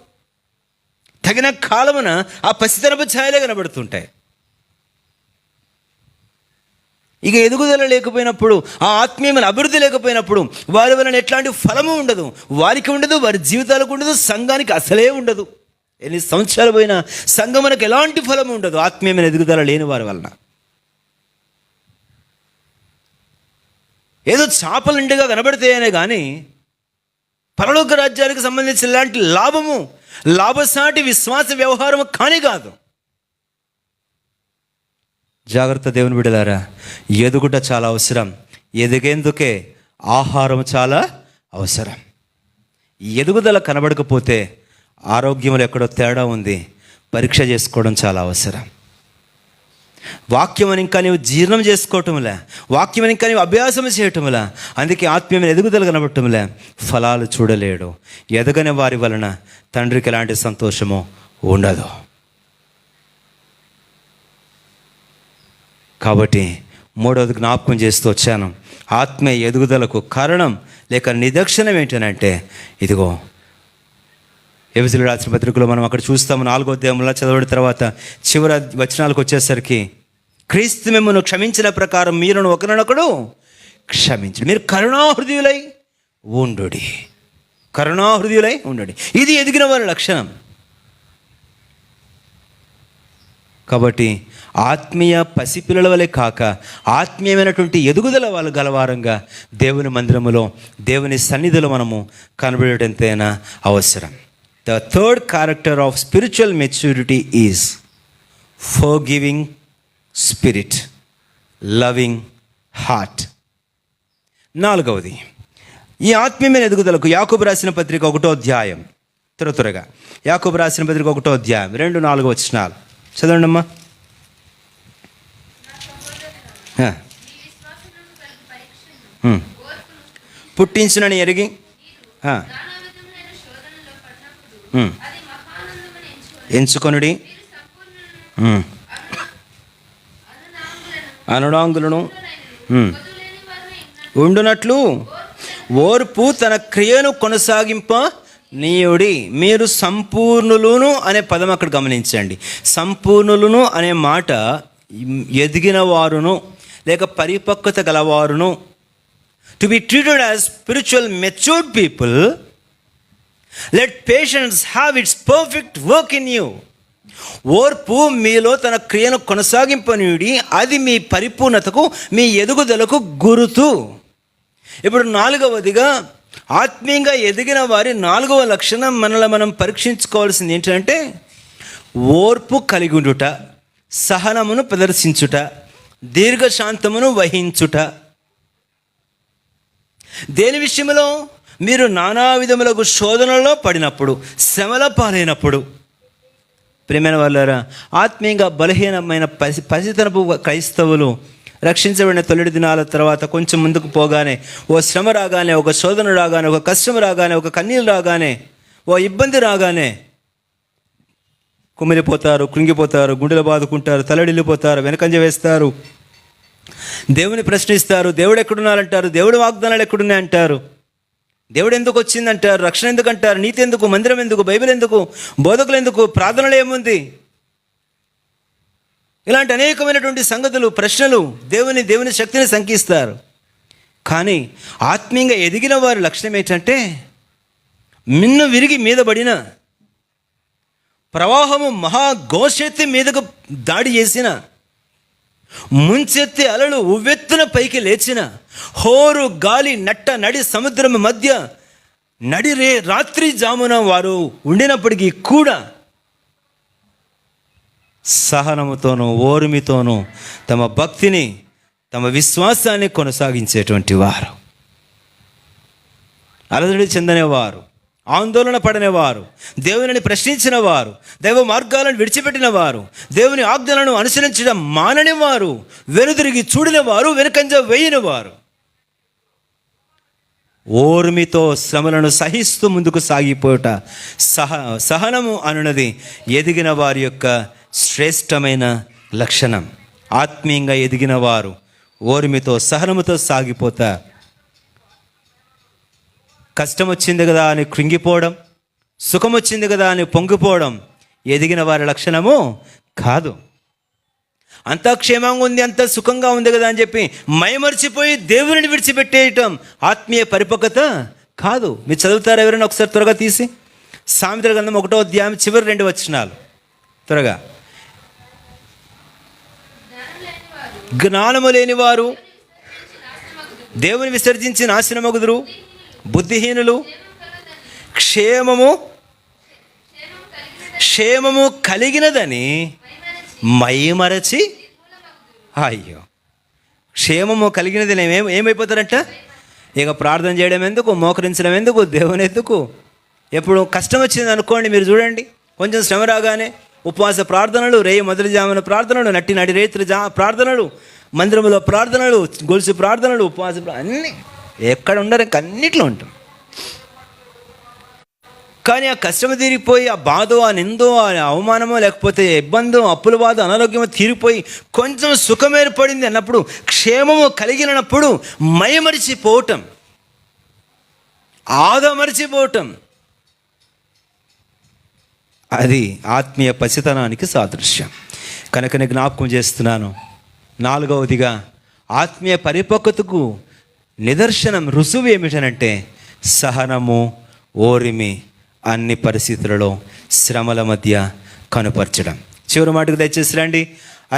తగిన కాలమున ఆ పసితనపు ఛాయలే కనబడుతుంటాయి. ఇక ఎదుగుదల లేకపోయినప్పుడు, ఆ ఆత్మీయమైన అభివృద్ధి లేకపోయినప్పుడు వారి వలన ఎట్లాంటి ఫలము ఉండదు. వారికి ఉండదు, వారి జీవితాలకు ఉండదు, సంఘానికి అసలే ఉండదు. ఎన్ని సంవత్సరాలు పోయినా సంఘమునకు ఎలాంటి ఫలము ఉండదు ఆత్మీయమైన ఎదుగుదల లేని వారి వలన. ఏదో చేపలు నిండుగా కనబడితేనే కానీ పరలోక రాజ్యానికి సంబంధించిన ఇలాంటి లాభసాటి విశ్వాస వ్యవహారము కానీ కాదు. జాగ్రత్త దేవుని బిడ్డలారా, ఎదుగుట చాలా అవసరం. ఎదిగేందుకే ఆహారం చాలా అవసరం. ఎదుగుదల కనబడకపోతే ఆరోగ్యంలో ఎక్కడో తేడా ఉంది, పరీక్ష చేసుకోవడం చాలా అవసరం. వాక్యం ఇంకా నీవు జీర్ణం చేసుకోవటంలే, వాక్యం ఇంకా నీవు అభ్యాసం చేయటంలే. అందుకే ఆత్మీయమైన ఎదుగుదల కనబడటంలే, ఫలాలు చూడలేడు. ఎదగని వారి వలన తండ్రికి ఎలాంటి సంతోషమో ఉండదు. కాబట్టి 3వది జ్ఞాపకం చేస్తూ వచ్చాను. ఆత్మీయ ఎదుగుదలకు కారణం లేక నిదర్శనం ఏంటనంటే, ఇదిగో ఎఫెసీయులకు రాసిన పత్రికలో మనం అక్కడ చూస్తాము. 4వ అధ్యాయంలో చదవడిన తర్వాత చివరి వచనాలకు వచ్చేసరికి, క్రీస్తు మిమ్మును క్షమించిన ప్రకారం మీరును ఒకరినొకడు క్షమించండి. మీరు కరుణాహృదయులై ఉండుడి. కరుణాహృదయులై ఉండుడి. ఇది ఎదిగిన వారి లక్షణం. కాబట్టి ఆత్మీయ పసిపిల్లల వలె కాక ఆత్మీయమైనటువంటి ఎదుగుదల వాళ్ళు గలవారంగా దేవుని మందిరములో, దేవుని సన్నిధిలో మనము కనబడేంతైనా అవసరం. The third character of spiritual maturity is forgiving spirit, loving heart. 4వది, ఈ ఆత్మీయమైన ఎదుగుదలకు యాకోబు రాసిన పత్రిక 1వ అధ్యాయం, త్వరగా యాకోబు రాసిన పత్రిక 1వ అధ్యాయం 2-4 వచనాలు చదవండి అమ్మా. పుట్టించునని ఎరిగి ఎంచుకొనుడి, అనుడాంగులను ఉండునట్లు ఓర్పు తన క్రియను కొనసాగింప నీయుడి. మీరు సంపూర్ణులను అనే పదం అక్కడ గమనించండి. సంపూర్ణులను అనే మాట ఎదిగిన వారును లేక పరిపక్వత గలవారును, to be treated as spiritual matured people, let patience have its perfect work in you. ఓర్పు మీలో తన క్రియను కొనసాగింపనీయుడి, అది మీ పరిపూర్ణతకు, మీ ఎదుగుదలకు గురుతు. ఇప్పుడు 4వదిగా ఆత్మీయంగా ఎదిగిన వారి 4వ లక్షణం మనల్ని మనం పరీక్షించుకోవాల్సింది ఏంటంటే, ఓర్పు కలిగి ఉండుట, సహనమును ప్రదర్శించుట, దీర్ఘశాంతమును వహించుట. దేని విషయంలో? మీరు నానా విధములకు శోధనలో పడినప్పుడు, శ్రమల పాలైనప్పుడు. ప్రియమైన వాళ్ళారా, ఆత్మీయంగా బలహీనమైన పసితనపు క్రైస్తవులు రక్షించబడిన తొలి దినాల తర్వాత కొంచెం ముందుకు పోగానే, ఓ శ్రమ రాగానే, ఒక శోధన రాగానే, ఒక కష్టం రాగానే, ఒక కన్నీళ్ళు రాగానే, ఓ ఇబ్బంది రాగానే కుమిలిపోతారు, కృంగిపోతారు, గుండెలు బాదుకుంటారు, తలడిల్లిపోతారు, వెనకంజ వేస్తారు, దేవుని ప్రశ్నిస్తారు. దేవుడు ఎక్కడున్నారంటారు, దేవుడి వాగ్దానాలు ఎక్కడున్నాయి అంటారు, దేవుడు ఎందుకు వచ్చిందంటారు, రక్షణ ఎందుకు అంటారు, నీతి ఎందుకు, మందిరం ఎందుకు, బైబిల్ ఎందుకు, బోధకులు ఎందుకు, ప్రార్థనలు ఏముంది, ఇలాంటి అనేకమైనటువంటి సంగతులు, ప్రశ్నలు దేవుని శక్తిని శంకిస్తారు. కానీ ఆత్మీయంగా ఎదిగిన వారి లక్షణం ఏంటంటే, మిన్ను విరిగి మీద పడిన ప్రవాహము మహాఘోషెత్తి మీదకు దాడి చేసిన, ముంచెత్తి అలలు ఉవ్వెత్తున పైకి లేచిన, హోరు గాలి నట్ట నడి సముద్రం మధ్య రాత్రి జామున వారు ఉండినప్పటికీ కూడా సహనముతోనూ ఓర్మితోనూ తమ భక్తిని, తమ విశ్వాసాన్ని కొనసాగించేటువంటి వారు, అలజడి చెందనేవారు, ఆందోళన పడనేవారు, దేవుని ప్రశ్నించిన వారు, దైవ మార్గాలను విడిచిపెట్టిన వారు, దేవుని ఆజ్ఞలను అనుసరించడం మానని వారు, వెనుదిరిగి చూడిన వారు, వెనుకంజ వేయని వారు, ఓర్మితో శ్రమలను సహిస్తూ ముందుకు సాగిపోట సహనము అనున్నది ఎదిగిన వారి యొక్క శ్రేష్టమైన లక్షణం. ఆత్మీయంగా ఎదిగిన వారు ఓర్మితో సహనముతో సాగిపోతా, కష్టం వచ్చింది కదా అని కృంగిపోవడం, సుఖం వచ్చింది కదా అని పొంగిపోవడం ఎదిగిన వారి లక్షణము కాదు. అంతా క్షేమంగా ఉంది, అంత సుఖంగా ఉంది కదా అని చెప్పి మైమర్చిపోయి దేవుని విడిచిపెట్టేయటం ఆత్మీయ పరిపక్వత కాదు. మీరు చదువుతారు ఎవరైనా ఒకసారి త్వరగా తీసి సామెతల గ్రంథం 1వ అధ్యాయం చివరి 2 వచనాలు త్వరగా. జ్ఞానము లేనివారు దేవుని విసర్జించి నాశనమగుదురు, బుద్ధిహీనులు క్షేమము కలిగినదని మైమరచి, అయ్యో క్షేమము కలిగినది ఏమైపోతారంట? ఇక ప్రార్థన చేయడం ఎందుకు, మోకరించడం ఎందుకు, దేవుని ఎందుకు? ఎప్పుడు కష్టం వచ్చింది అనుకోండి, మీరు చూడండి, కొంచెం శ్రమ రాగానే ఉపవాస ప్రార్థనలు, రేయి మొదటి జామున ప్రార్థనలు, నడి రేతుల ప్రార్థనలు, మందిరంలో ప్రార్థనలు, గొలుసు ప్రార్థనలు, ఉపవాస అన్నీ ఎక్కడ ఉండరు, అన్నిట్లో ఉంటాం. కానీ ఆ కష్టము తీరిపోయి, ఆ బాధో, ఆ నిందో, ఆ అవమానమో, లేకపోతే ఇబ్బందో, అప్పుల బాధ, అనారోగ్యమో తీరిపోయి కొంచెం సుఖం ఏర్పడింది అన్నప్పుడు, క్షేమము కలిగినప్పుడు మైమరిచిపోవటం, ఆదమరిచిపోవటం, అది ఆత్మీయ పసితనానికి సాదృశ్యం. కనుకనే జ్ఞాపకం చేస్తున్నాను, 4వదిగా ఆత్మీయ పరిపక్వతకు నిదర్శనం, రుజువు ఏమిటనంటే సహనము, ఓరిమి, అన్ని పరిస్థితులలో శ్రమల మధ్య కనుపరచడం. చివరి మాటకు దయచేసి రండి.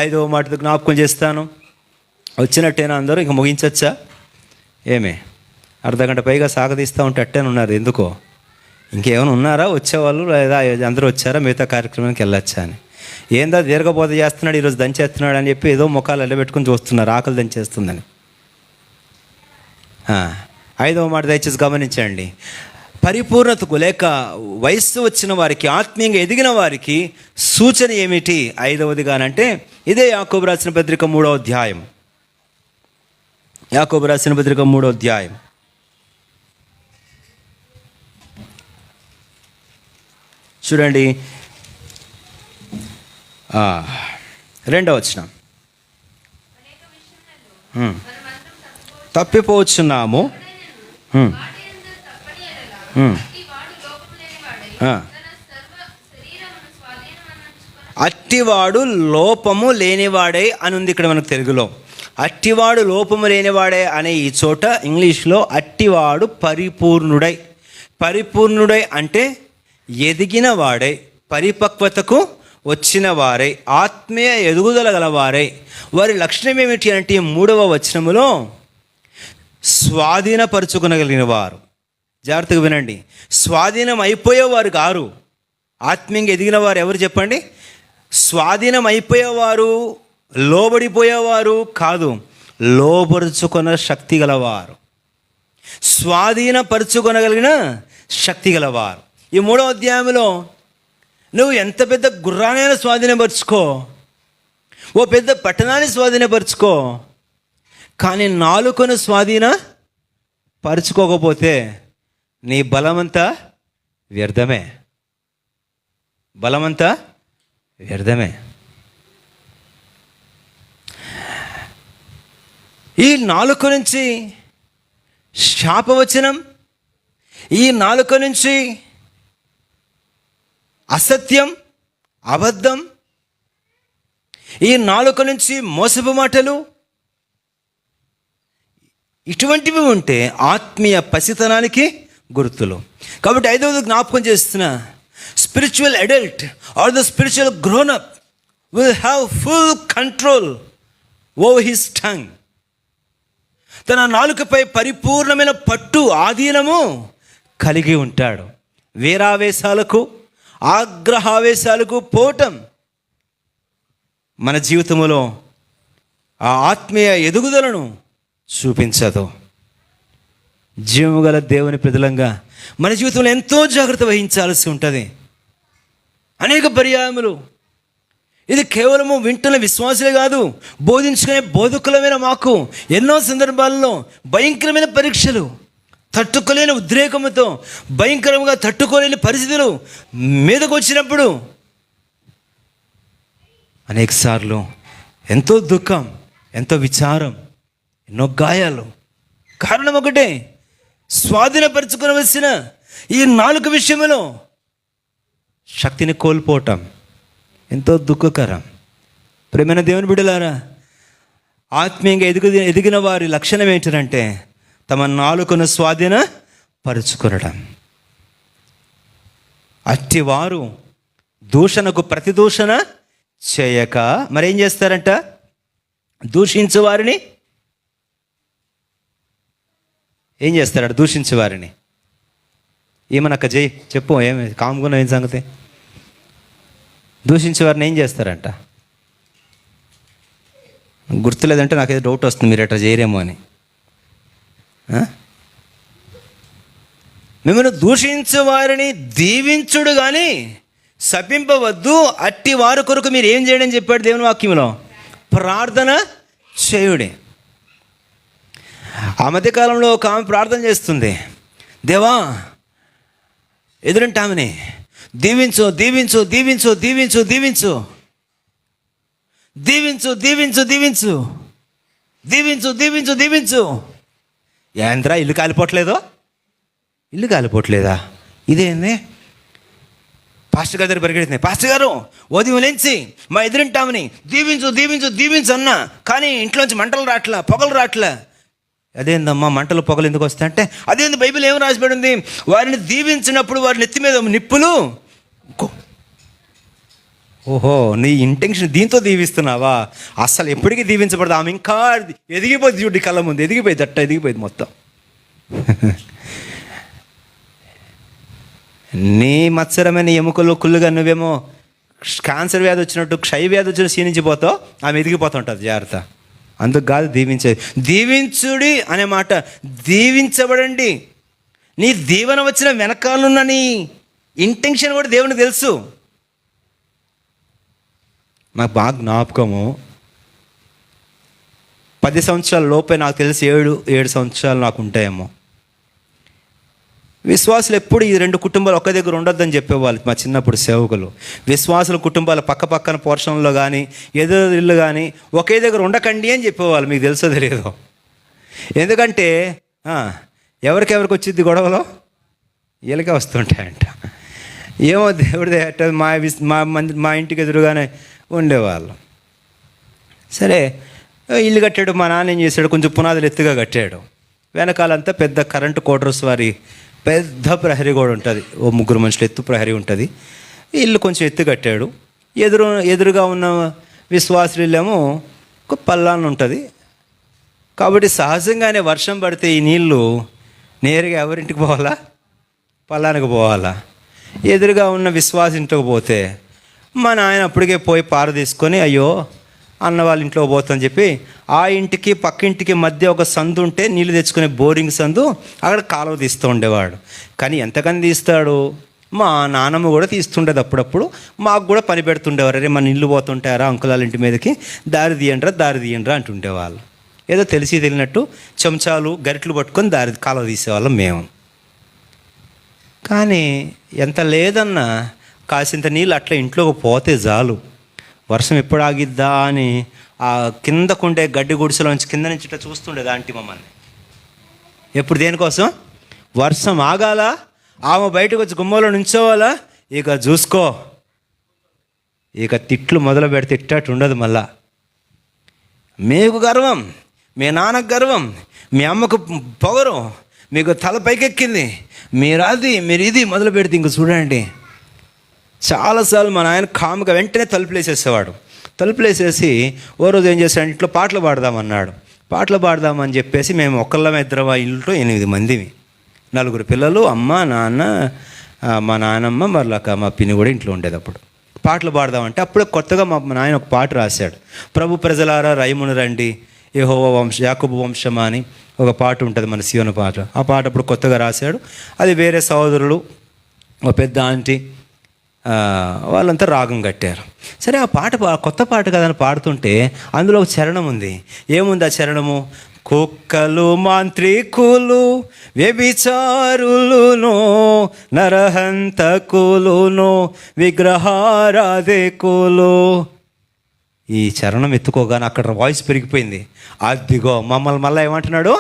5వ మాటకు జ్ఞాపకం చేస్తాను. వచ్చినట్టేనా అందరూ? ఇక ముగించచ్చా? ఏమే అర్ధగంట పైగా సాగదీస్తూ ఉంటే అట్టేనే ఉన్నారు, ఎందుకో? ఇంకేమైనా ఉన్నారా వచ్చేవాళ్ళు, లేదా అందరూ వచ్చారా మిగతా కార్యక్రమానికి వెళ్ళొచ్చా అని? ఏందా దీర్ఘబోధ చేస్తున్నాడు ఈరోజు, దంచేస్తున్నాడు అని చెప్పి ఏదో ముఖాలు ఎల్లబెట్టుకుని చూస్తున్నారు, ఆకలి దంచేస్తుందని. 5వ మాట దయచేసి గమనించండి. పరిపూర్ణతకు లేక వయస్సు వచ్చిన వారికి, ఆత్మీయంగా ఎదిగిన వారికి సూచన ఏమిటి 5వదిగానంటే, ఇదే యాకోబు రాసిన పత్రిక 3వ అధ్యాయం. యాకోబు రాసిన పత్రిక 3వ అధ్యాయం చూడండి, 2వ వచనం. తప్పిపోవచ్చున్నాము, అట్టివాడు లోపము లేనివాడే అని ఉంది ఇక్కడ మనకు తెలుగులో. అట్టివాడు లోపము లేనివాడే అనే ఈ చోట ఇంగ్లీష్లో అట్టివాడు పరిపూర్ణుడై. పరిపూర్ణుడై అంటే ఎదిగిన వాడై, పరిపక్వతకు వచ్చిన వారై, ఆత్మీయ ఎదుగుదల గలవారై. వారి లక్షణం ఏమిటి అంటే 3వ వచనములో స్వాధీనపరుచుకునగలిగిన వారు. జాగ్రత్తగా వినండి, స్వాధీనం అయిపోయేవారు గారు. ఆత్మీయంగా ఎదిగిన వారు ఎవరు చెప్పండి? స్వాధీనం అయిపోయేవారు, లోబడిపోయేవారు కాదు, లోబరుచుకున్న శక్తి గలవారు, స్వాధీనపరుచుకొనగలిగిన శక్తి గలవారు. ఈ 3వ అధ్యాయంలో నువ్వు ఎంత పెద్ద గుర్రానైనా స్వాధీనపరుచుకో, ఓ పెద్ద పట్టణాన్ని స్వాధీనపరుచుకో, కానీ నాలుకను స్వాధీనపరుచుకోకపోతే నీ బలమంతా వ్యర్థమే, బలమంతా వ్యర్థమే. ఈ నాలుక నుంచి శాపవచనం, ఈ నాలుక నుంచి అసత్యం, అబద్ధం, ఈ నాలుక నుంచి మోసపు మాటలు, ఇటువంటివి ఉంటే ఆత్మీయ పసితనానికి గుర్తులు. కాబట్టి 5వది జ్ఞాపకం చేస్తున్న, spiritual adult or the spiritual grownup will have full control over his tongue. తన నాలుకపై పరిపూర్ణమైన పట్టు, ఆధీనము కలిగి ఉంటాడు. వీరావేశాలకు, ఆగ్రహావేశాలకు పోవటం మన జీవితంలో ఆ ఆత్మీయ ఎదుగుదలను చూపించదు. జీవము గల దేవుని ప్రజలంగా మన జీవితంలో ఎంతో జాగ్రత్త వహించాల్సి ఉంటుంది. అనేక పర్యాయములు ఇది కేవలము వింటున్న విశ్వాసులే కాదు, బోధించుకునే బోధకులమైన మాకు ఎన్నో సందర్భాల్లో భయంకరమైన పరీక్షలు, తట్టుకోలేని ఉద్రేకముతో భయంకరంగా తట్టుకోలేని పరిస్థితులు మీదకు వచ్చినప్పుడు అనేకసార్లు ఎంతో దుఃఖం, ఎంతో విచారం, ఎన్నో గాయాలు. కారణం ఒకటే, స్వాధీనపరచుకోవలసిన ఈ నాలుక విషయంలో శక్తిని కోల్పోవటం ఎంతో దుఃఖకరం. ప్రేమైన దేవుని బిడ్డలారా, ఆత్మీయంగా ఎదిగిన వారి లక్షణం ఏంటంటే తమ నాలుకను స్వాధీనపరుచుకొనడం. అట్టివారు దూషణకు ప్రతిదూషణ చేయక మరేం చేస్తారంట? దూషించు వారిని ఏం చేస్తారట? దూషించే వారిని ఏమనక్క జై చెప్పు, ఏమి కాముకున్నా ఏం సంగతి? దూషించే వారిని ఏం చేస్తారంట? గుర్తులేదంటే నాకేదో డౌట్ వస్తుంది, మీరు అట్లా చేయరేమో అని. మిమ్మల్ని దూషించే వారిని దీవించుడు కానీ శపింపవద్దు. అట్టి వారి కొరకు మీరు ఏం చేయడం చెప్పాడు దేవుని వాక్యంలో? ప్రార్థన చేయుడి. ఆ మధ్యకాలంలో ఒక ఆమె ప్రార్థన చేస్తుంది, దేవా ఎదురంటామని దీవించు, దీవించు, దీవించు, దీవించు, దీవించు, దీవించు, దీవించు, దీవించు, దీవించు, దీవించు, దీవించు. ఏంద్రా ఇల్లు కాలిపోవట్లేదో? ఇల్లు కాలిపోవట్లేదా? ఇదేంది? పాస్టర్ గారి దగ్గర పరిగెడుతున్నాయి, పాస్టర్ గారు ఉదయం లేచి మా ఎదురింటామని దీవించు, దీవించు, దీవించు అన్నా, కానీ ఇంట్లోంచి మంటలు రాట్లా, పొగలు రాట్లా. అదేందమ్మా మంటలు పొగలు ఎందుకు వస్తాయంటే, అదేంది బైబిల్ ఏం రాసిపెట్టి ఉంది? వారిని దీవించినప్పుడు వారి నెత్తి మీద నిప్పులు. ఓహో, నీ ఇంటెన్షన్ దీంతో దీవిస్తున్నావా? అసలు ఎప్పటికీ దీవించబడదు. ఆమె ఇంకా ఎదిగిపోయింది చూడు, కళ్ళ ముందు ఎదిగిపోయింది, అట్ట ఎదిగిపోయింది మొత్తం. నీ మత్సరమైన ఎముకలు కుళ్ళుగా నువ్వేమో క్యాన్సర్ వ్యాధి వచ్చినట్టు, క్షయ వ్యాధి వచ్చినట్టు క్షీణించిపోతావు, ఆమె ఎదిగిపోతుంటుంది. జాగ్రత్త. అందుకు కాదు దీవించేది. దీవించుడి అనే మాట, దీవించబడండి. నీ దీవెన వచ్చిన వెనకాలన్న నీ ఇంటెన్షన్ కూడా దేవునికి తెలుసు. నాకు బాగా జ్ఞాపకము, 10 సంవత్సరాల లోపే నాకు తెలిసి 7 సంవత్సరాలు నాకు ఉంటాయేమో. విశ్వాసులు ఎప్పుడు ఈ 2 కుటుంబాలు ఒక్క దగ్గర ఉండొద్దని చెప్పేవాళ్ళు మా చిన్నప్పుడు సేవకులు. విశ్వాసుల కుటుంబాలు పక్క పక్కన పోర్షన్లో కానీ ఎదురు ఇల్లు కానీ ఒకే దగ్గర ఉండకండి అని చెప్పేవాళ్ళు. మీకు తెలుసో తెలియదు. ఎందుకంటే ఎవరికెవరికి వచ్చింది గొడవలో? వీళ్ళకే వస్తుంటాయంట. ఏమో దేవుడిదే అట్ట. మా ఇంటికి ఎదురుగానే ఉండేవాళ్ళు. సరే, ఇల్లు కట్టాడు. మా నాన్న ఏం చేశాడు, కొంచెం పునాదులు ఎత్తుగా కట్టాడు. వెనకాలంతా పెద్ద కరెంటు కోటర్స్ వారి పెద్ద ప్రహరీ కూడా ఉంటుంది, ఓ 3 మనుషులు ఎత్తు ప్రహరీ ఉంటుంది. ఇల్లు కొంచెం ఎత్తు కట్టాడు. ఎదురుగా ఉన్న విశ్వాసులు ఇల్లేమో ఒక పల్లాన్ని ఉంటుంది. కాబట్టి సహజంగానే వర్షం పడితే ఈ నీళ్ళు నేరుగా ఎవరింటికి పోవాలా? పల్లానికి పోవాలా. ఎదురుగా ఉన్న విశ్వాస ఇంట్లోకి పోతే మా నాయన అప్పటికే పోయి పార తీసుకొని, అయ్యో అన్న వాళ్ళ ఇంట్లో పోతుందని చెప్పి ఆ ఇంటికి పక్కింటికి మధ్య ఒక సందు ఉంటే నీళ్ళు తెచ్చుకునే బోరింగ్ సందు, అక్కడ కాలువ తీస్తూ ఉండేవాడు. కానీ ఎంతకని తీస్తాడు? మా నాన్నమ్మ కూడా తీస్తుండేది అప్పుడప్పుడు. మాకు కూడా పని పెడుతుండేవారు, అరే మన ఇల్లు పోతుంటారా అంకుల్ వాళ్ళ ఇంటి మీదకి, దారి తీయండ్రా అంటుండేవాళ్ళు. ఏదో తెలిసి తెలియనట్టు చెంచాలు గరిటలు పట్టుకొని కాలువ తీసేవాళ్ళం మేము. కానీ ఎంత లేదన్నా కాసింత నీళ్ళు అట్లా ఇంట్లోకి పోతే చాలు, వర్షం ఎప్పుడు ఆగిద్దా అని ఆ కిందకుండే గడ్డి గుడిసెలోంచి కింద నుంచి ఇట్లా చూస్తుండేది ఆంటీ మమ్మల్ని. ఎప్పుడు దేనికోసం? వర్షం ఆగాల, ఆమె బయటకు వచ్చి గుమ్మలో నుంచోవాలా, ఇక చూసుకో ఇక తిట్లు మొదలు పెడితే ఇట్టట్టు ఉండదు మళ్ళా. మీకు గర్వం, మీ నాన్నకు గర్వం, మీ అమ్మకు పొగరు, మీకు తల పైకెక్కింది, మీరు ఇది మొదలు పెడితే ఇంక చూడండి. చాలాసార్లు మా నాయన కాముగా వెంటనే తలుపులేసేసేవాడు. తలుపులేసేసి ఓ రోజు ఏం చేశాడు, ఇంట్లో పాటలు పాడదామన్నాడు. పాటలు పాడదామని చెప్పేసి మేము ఒకళ్ళ ఇద్దరు ఇంట్లో 8 మందిమి, 4 పిల్లలు, అమ్మ, నాన్న, మా నాన్నమ్మ, మరలాక మా పిన్ని కూడా ఇంట్లో ఉండేది. అప్పుడు పాటలు పాడదామంటే అప్పుడే కొత్తగా మా నాయన ఒక పాట రాశాడు. ప్రభు ప్రజలారా రయమును రండి, యెహోవా యాకోబు వంశమా అని ఒక పాట ఉంటుంది, మన సీయోను పాట. ఆ పాట అప్పుడు కొత్తగా రాశాడు. అది వేరే సహోదరులు, ఒక పెద్ద ఆంటీ, వాళ్ళంతా రాగం కట్టారు. సరే, ఆ పాట కొత్త పాట కదని పాడుతుంటే అందులో ఒక చరణం ఉంది. ఏముంది ఆ చరణము? కుక్కలు మాంత్రికులు వ్యభిచారులును నరహంతకులును విగ్రహారాధికులు. ఈ చరణం ఎత్తుకోగానే అక్కడ వాయిస్ పెరిగిపోయింది. అదిగో మమ్మల్ని మళ్ళీ ఏమంటున్నాడు,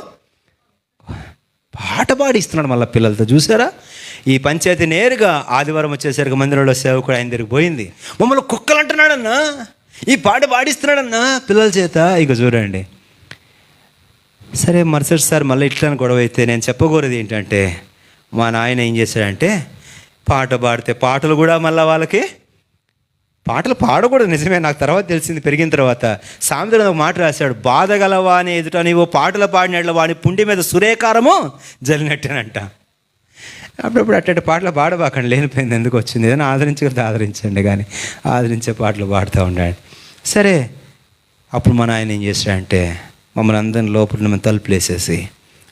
పాట పాడిస్తున్నాడు మళ్ళీ పిల్లలతో. చూసారా, ఈ పంచాయతీ నేరుగా ఆదివారం వచ్చేసరికి మందిరంలో సేవకుడు ఆయన దగ్గరికి పోయింది. మమ్మల్ని కుక్కలు అంటున్నాడన్నా, ఈ పాట పాడిస్తున్నాడన్నా పిల్లల చేత. ఇక చూడండి. సరే, మరుసటి సారి మళ్ళీ ఇట్లా గొడవ అయితే నేను చెప్పకూడదు ఏంటంటే, మా నాయన ఏం చేశాడంటే, పాట పాడితే పాటలు కూడా మళ్ళీ వాళ్ళకి పాటలు పాడకూడదు. నిజమే, నాకు తర్వాత తెలిసింది పెరిగిన తర్వాత. సామెతలో ఒక మాట రాశాడు, బాధగలవా అని ఎదుట నీవు పాటలు పాడినట్లు వాని పుండి మీద సురేకారము జల్లినట్టేనంట. అప్పుడప్పుడు అట్టంటి పాటలు పాడబాకండి, లేనిపోయింది ఎందుకు వచ్చింది, ఏదైనా ఆదరించగలిగితే ఆదరించండి, కానీ ఆదరించే పాటలు పాడుతూ ఉండండి. సరే, అప్పుడు మా నాయన ఏం చేశాడంటే, మమ్మల్ని అందరిని లోపల మేము తలుపులు వేసేసి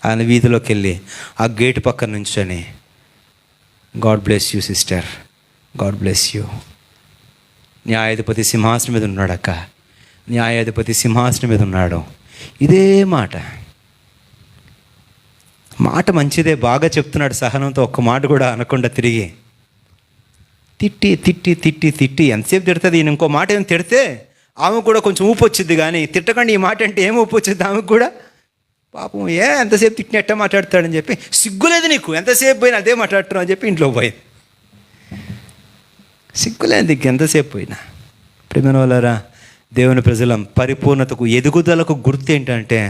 ఆయన వీధిలోకి వెళ్ళి ఆ గేటు పక్కన నుంచొని, God bless you sister, God bless you, న్యాయాధిపతి సింహాసనం మీద ఉన్నాడు అక్క, న్యాయాధిపతి సింహాసనం మీద ఉన్నాడు. ఇదే మాట మంచిదే, బాగా చెప్తున్నాడు సహనంతో. ఒక్క మాట కూడా అనకుండా తిరిగి తిట్టి తిట్టి తిట్టి తిట్టి ఎంతసేపు తిడుతుంది. ఈయన ఇంకో మాట ఏం తిడితే ఆమె కూడా కొంచెం ఊపు వచ్చింది, కానీ తిట్టకండి ఈ మాట అంటే ఏం ఊపు వచ్చింది ఆమెకు కూడా. పాపం, ఎంతసేపు తిట్టిన ఎట్ట మాట్లాడతాడని చెప్పి, సిగ్గులేదు నీకు, ఎంతసేపు పోయినా అదే మాట్లాడుతున్నావు అని చెప్పి ఇంట్లో పోయింది. సిగ్గులేదు నీకు ఎంతసేపు పోయినా. ప్రియమైన వాళ్ళారా, దేవుని ప్రజలం, పరిపూర్ణతకు ఎదుగుదలకు గుర్తు ఏంటంటే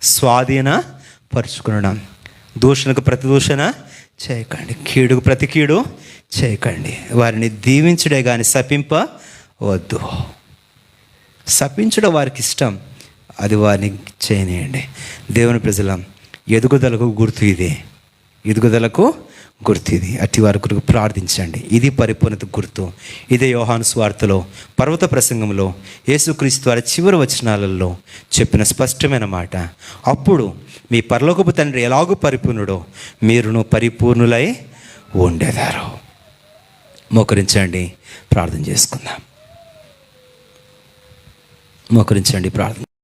స్వాధీన పరుచుకునడం. దూషణకు ప్రతి దూషణ చేయకండి, కీడుకు ప్రతి కీడు చేయకండి. వారిని దీవించుడే కానీ శపింపవద్దు. శపించడం వారికి ఇష్టం, అది వారిని చేయనియండి. దేవుని ప్రజలం, ఎదుగుదలకు గుర్తు ఇది, ఎదుగుదలకు గుర్తు ఇది. అట్టి వారి కొరకు ప్రార్థించండి. ఇది పరిపూర్ణత గుర్తు. ఇదే యోహాను సువార్తలో పర్వత ప్రసంగంలో యేసుక్రీస్తు వారి చివరి వచనాలలో చెప్పిన స్పష్టమైన మాట. అప్పుడు మీ పరలోకపు తండ్రి ఎలాగూ పరిపూర్ణుడో మీరును పరిపూర్ణులై ఉండేదారు. మోకరించండి, ప్రార్థన చేసుకుందాం. మోకరించండి, ప్రార్థన.